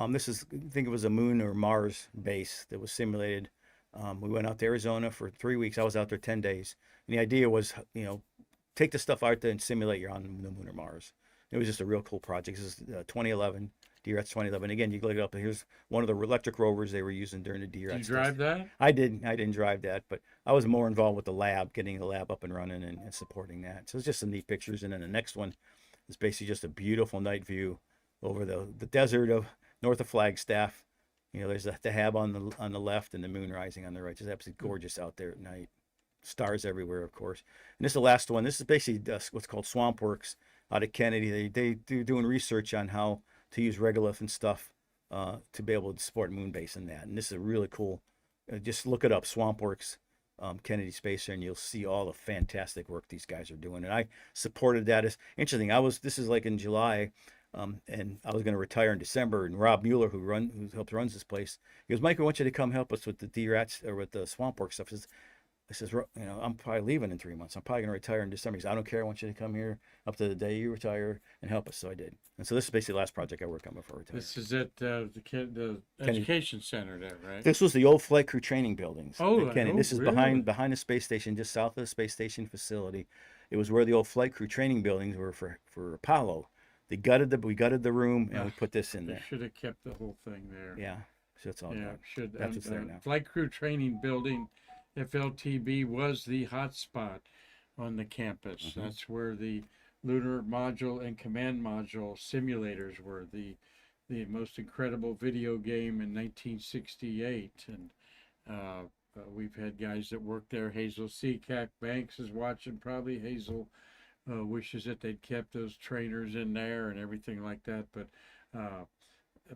This is, I think it was a Moon or Mars base that was simulated. We went out to Arizona for 3 weeks. I was out there 10 days. And the idea was, take the stuff out there and simulate you're on the Moon or Mars. It was just a real cool project. This is 2011, DRS 2011. Again, you can look it up. Here's one of the electric rovers they were using during the DRS. Did you drive that? I didn't drive that, but I was more involved with the lab, getting the lab up and running and supporting that. So it's just some neat pictures. And then the next one is basically just a beautiful night view over the desert of north of Flagstaff. There's the Hab on the left and the moon rising on the right. It's absolutely gorgeous out there at night. Stars everywhere, of course. And this is the last one. This is basically what's called Swamp Works out of Kennedy. They doing research on how to use regolith and stuff to be able to support moon base in that. And this is a really cool. Just look it up, Swamp Works, Kennedy Space Center, and you'll see all the fantastic work these guys are doing. And I supported that. It's interesting. This is like in July. And I was going to retire in December, and Rob Mueller, who runs this place, he goes, "Mike, I want you to come help us with the DRATs or with the Swamp Work stuff." I says, I'm probably leaving in 3 months. I'm probably going to retire in December. He says, "I don't care. I want you to come here up to the day you retire and help us." So I did. And so this is basically the last project I worked on before I retired. This is at the education center there, right? This was the old flight crew training buildings. Oh, This is really? behind the space station, just south of the space station facility. It was where the old flight crew training buildings were for Apollo. We gutted the room and we put this in They there. should have kept the whole thing there. Yeah, so it's all Yeah, gone. should. That's what's there now. Flight Crew Training Building, FLTB, was the hot spot on the campus. Mm-hmm. That's where the lunar module and command module simulators were. The most incredible video game in 1968, and we've had guys that worked there. Hazel Seacack Banks is watching. Probably Hazel wishes that they'd kept those trainers in there and everything like that, but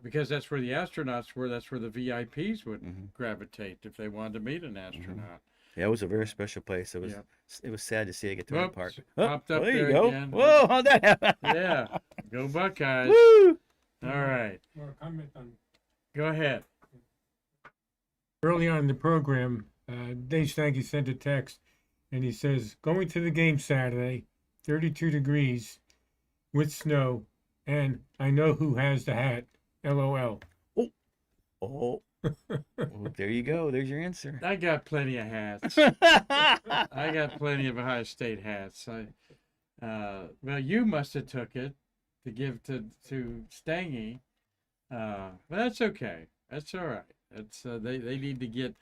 because that's where the astronauts were, that's where the VIPs would gravitate if they wanted to meet an astronaut. Yeah, it was a very special place. It was Yeah. it was sad to see it get torn Whoops, apart. popped up there there you go. again. Whoa, how'd that happen? Yeah, go Buckeyes. Woo! All right, Or a comment on go ahead. early on in the program, Dave Stanky sent a text, and he says, "Going to the game Saturday, 32 degrees, with snow, and I know who has the hat. LOL." Oh, well, there you go. There's your answer. I got plenty of hats. I got plenty of Ohio State hats. Well, you must have took it to give to Stangy, but that's okay. That's all right. That's they need to get,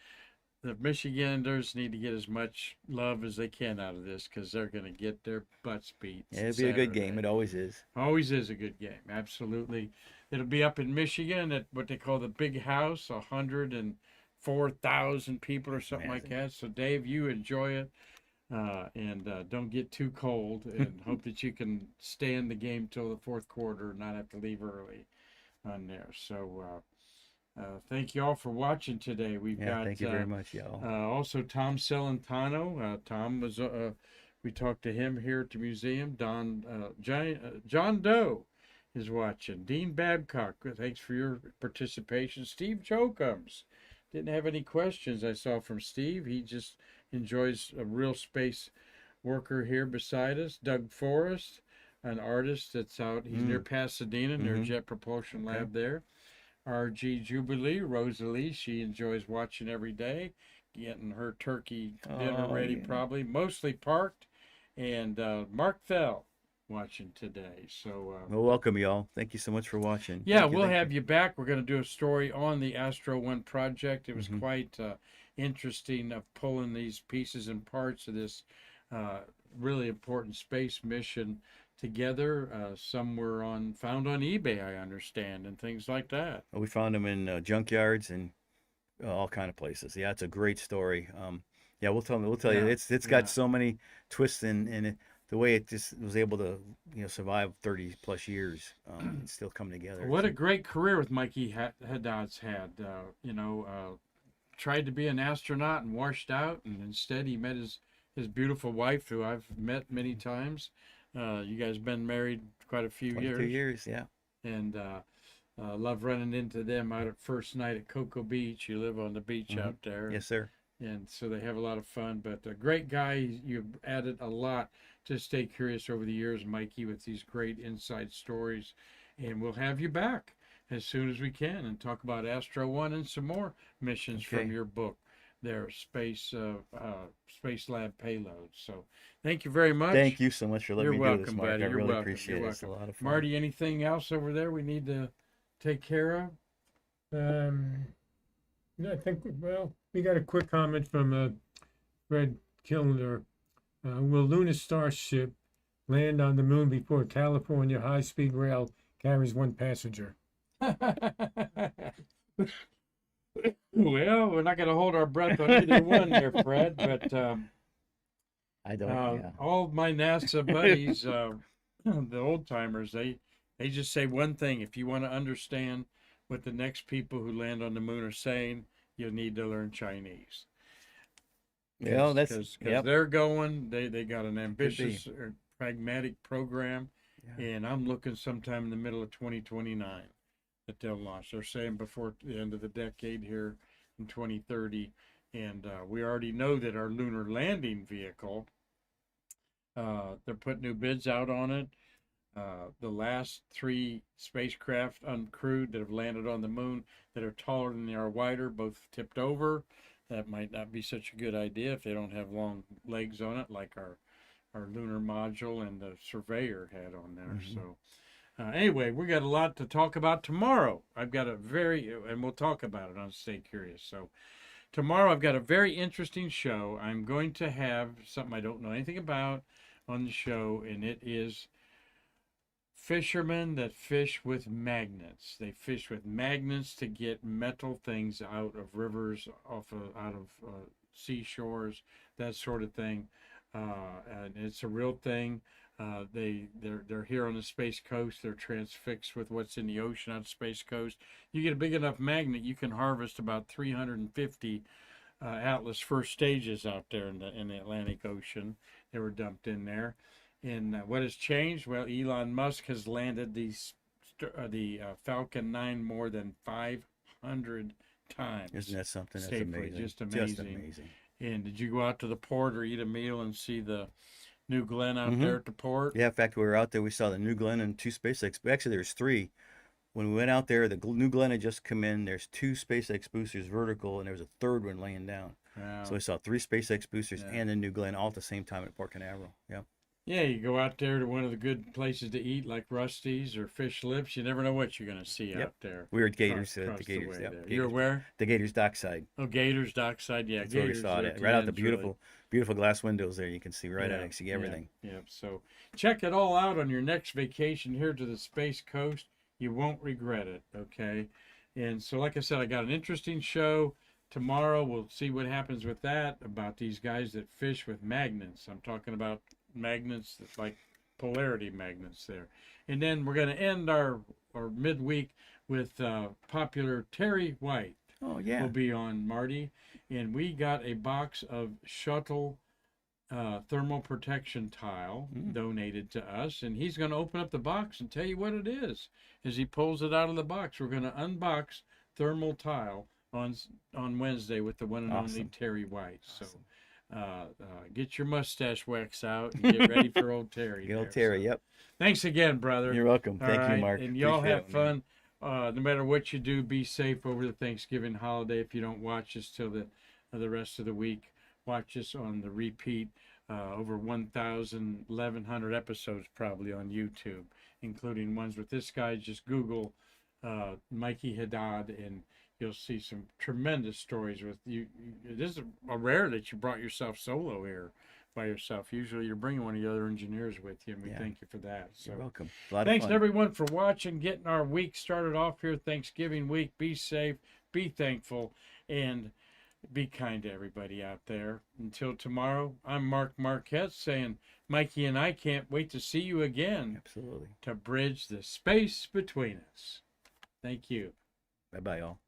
the Michiganders need to get as much love as they can out of this, because they're going to get their butts beat. Yeah, it'll be a good game. Saturday. It always is. Always is a good game. Absolutely. It'll be up in Michigan at what they call the Big House, 104,000 people or something like that. So, Dave, you enjoy it, and don't get too cold, and hope that you can stay in the game till the fourth quarter and not have to leave early on there. So, thank you all for watching today. We've got Thank you very much, y'all. also Tom Celentano. Tom was we talked to him here at the museum. John Doe is watching. Dean Babcock, thanks for your participation. Steve Jokums didn't have any questions I saw from Steve. He just enjoys a real space worker here beside us. Doug Forrest, an artist that's out. He's near Pasadena, near Jet Propulsion Lab there. RG Jubilee, Rosalie, she enjoys watching every day, getting her turkey dinner ready, probably, mostly parked. And Mark Fell watching today. So Well, welcome, y'all. Thank you so much for watching. yeah, Thank you, we'll thank have you back. We're going to do a story on the Astro One project. It was quite interesting of pulling these pieces and parts of this really important space mission together. Some were found on eBay, I understand, and things like that. We found them in junkyards and all kind of places. Yeah, it's a great story. Yeah, we'll tell you. It's got so many twists in it. The way it just was able to survive 30 plus years and still come together. What a great career with Mikey Haddad's had. Tried to be an astronaut and washed out, and instead he met his beautiful wife, who I've met many times. You guys been married quite a few 22 years. years, yeah. And love running into them out at first night at Cocoa Beach. You live on the beach out there. Yes, sir. And so they have a lot of fun. But a great guy. You've added a lot to Stay Curious over the years, Mikey, with these great inside stories. And we'll have you back. as soon as we can and talk about Astro One and some more missions Okay. from your book. Their Spacelab Payloads. So, thank you very much. Thank you so much for letting You're me do welcome, this, Mark. buddy. I You're really welcome. appreciate You're it. It's a welcome. lot of fun. Marty, anything else over there we need to take care of? No, I think, well, we got a quick comment from Fred Kilner. Will Lunar Starship land on the moon before California high-speed rail carries one passenger? Well, we're not going to hold our breath on either one there, Fred, but I don't. Yeah. all of my NASA buddies, the old timers, they just say one thing: if you want to understand what the next people who land on the moon are saying, you'll need to learn Chinese. Well, that's because yep. they're going. They got an ambitious, pragmatic program, Yeah. and I'm looking sometime in the middle of 2029 that they'll launch. They're saying before the end of the decade here in 2030, and we already know that our lunar landing vehicle. They're putting new bids out on it. The last 3 spacecraft uncrewed that have landed on the moon that are taller than they are wider, both tipped over. That might not be such a good idea if they don't have long legs on it, like our lunar module and the Surveyor had on there. Mm-hmm. So anyway, we got a lot to talk about tomorrow. I've got and we'll talk about it on Stay Curious. So tomorrow I've got a very interesting show. I'm going to have something I don't know anything about on the show, and it is fishermen that fish with magnets. They fish with magnets to get metal things out of rivers, out of seashores, that sort of thing. And it's a real thing. They're here on the Space Coast. They're transfixed with what's in the ocean on the Space Coast. You get a big enough magnet, you can harvest about 350 Atlas first stages out there in the Atlantic Ocean. They were dumped in there. And what has changed? Well, Elon Musk has landed the Falcon 9 more than 500 times. Isn't that something? That's safely. amazing. Just amazing. Just amazing. And did you go out to the port or eat a meal and see the New Glenn out there at the port? Yeah, in fact, we were out there. We saw the New Glenn and 2 SpaceX. Actually, there's 3. When we went out there, the New Glenn had just come in. There's 2 SpaceX boosters vertical, and there was a 3rd one laying down. Wow. So we saw 3 SpaceX boosters and the New Glenn all at the same time at Port Canaveral. Yeah. Yeah, you go out there to one of the good places to eat, like Rusty's or Fish Lips. You never know what you're going to see out there. We were at Gators. Across The Gators. way Yeah. there. Gators. You're where? The Gators dockside. Oh, Gators dockside. Yeah, That's where we Gators saw are it. at Right out the ends, beautiful, really. beautiful glass windows there. You can see right out. You can see Yeah, everything. Yeah. So check it all out on your next vacation here to the Space Coast. You won't regret it. Okay. And so, like I said, I got an interesting show tomorrow. We'll see what happens with that, about these guys that fish with magnets. I'm talking about magnets that's like polarity magnets there. And then we're going to end our midweek with popular Terry White. Oh, yeah. Will be on, Marty. And we got a box of shuttle thermal protection tile donated to us. And he's going to open up the box and tell you what it is. As he pulls it out of the box, we're going to unbox thermal tile on Wednesday with the one and only Terry White. So get your mustache wax out and get ready for old Terry. Good old Terry, yep. Thanks again, brother. You're welcome. Thank you, Mark. And y'all Appreciate have it, man. fun. No matter what you do, be safe over the Thanksgiving holiday. If you don't watch us till the rest of the week, watch us on the repeat. Over 1,100 episodes probably on YouTube, including ones with this guy. Just Google Mikey Haddad and you'll see some tremendous stories with you. This is a rare that you brought yourself solo here by yourself. Usually you're bringing one of the other engineers with you, and we thank you for that. So you're welcome. A lot thanks of to fun. everyone for watching, getting our week started off here, Thanksgiving week. Be safe, be thankful, and be kind to everybody out there. Until tomorrow, I'm Mark Marquette saying, Mikey and I can't wait to see you again. Absolutely. To bridge the space between us. Thank you. Bye-bye, all.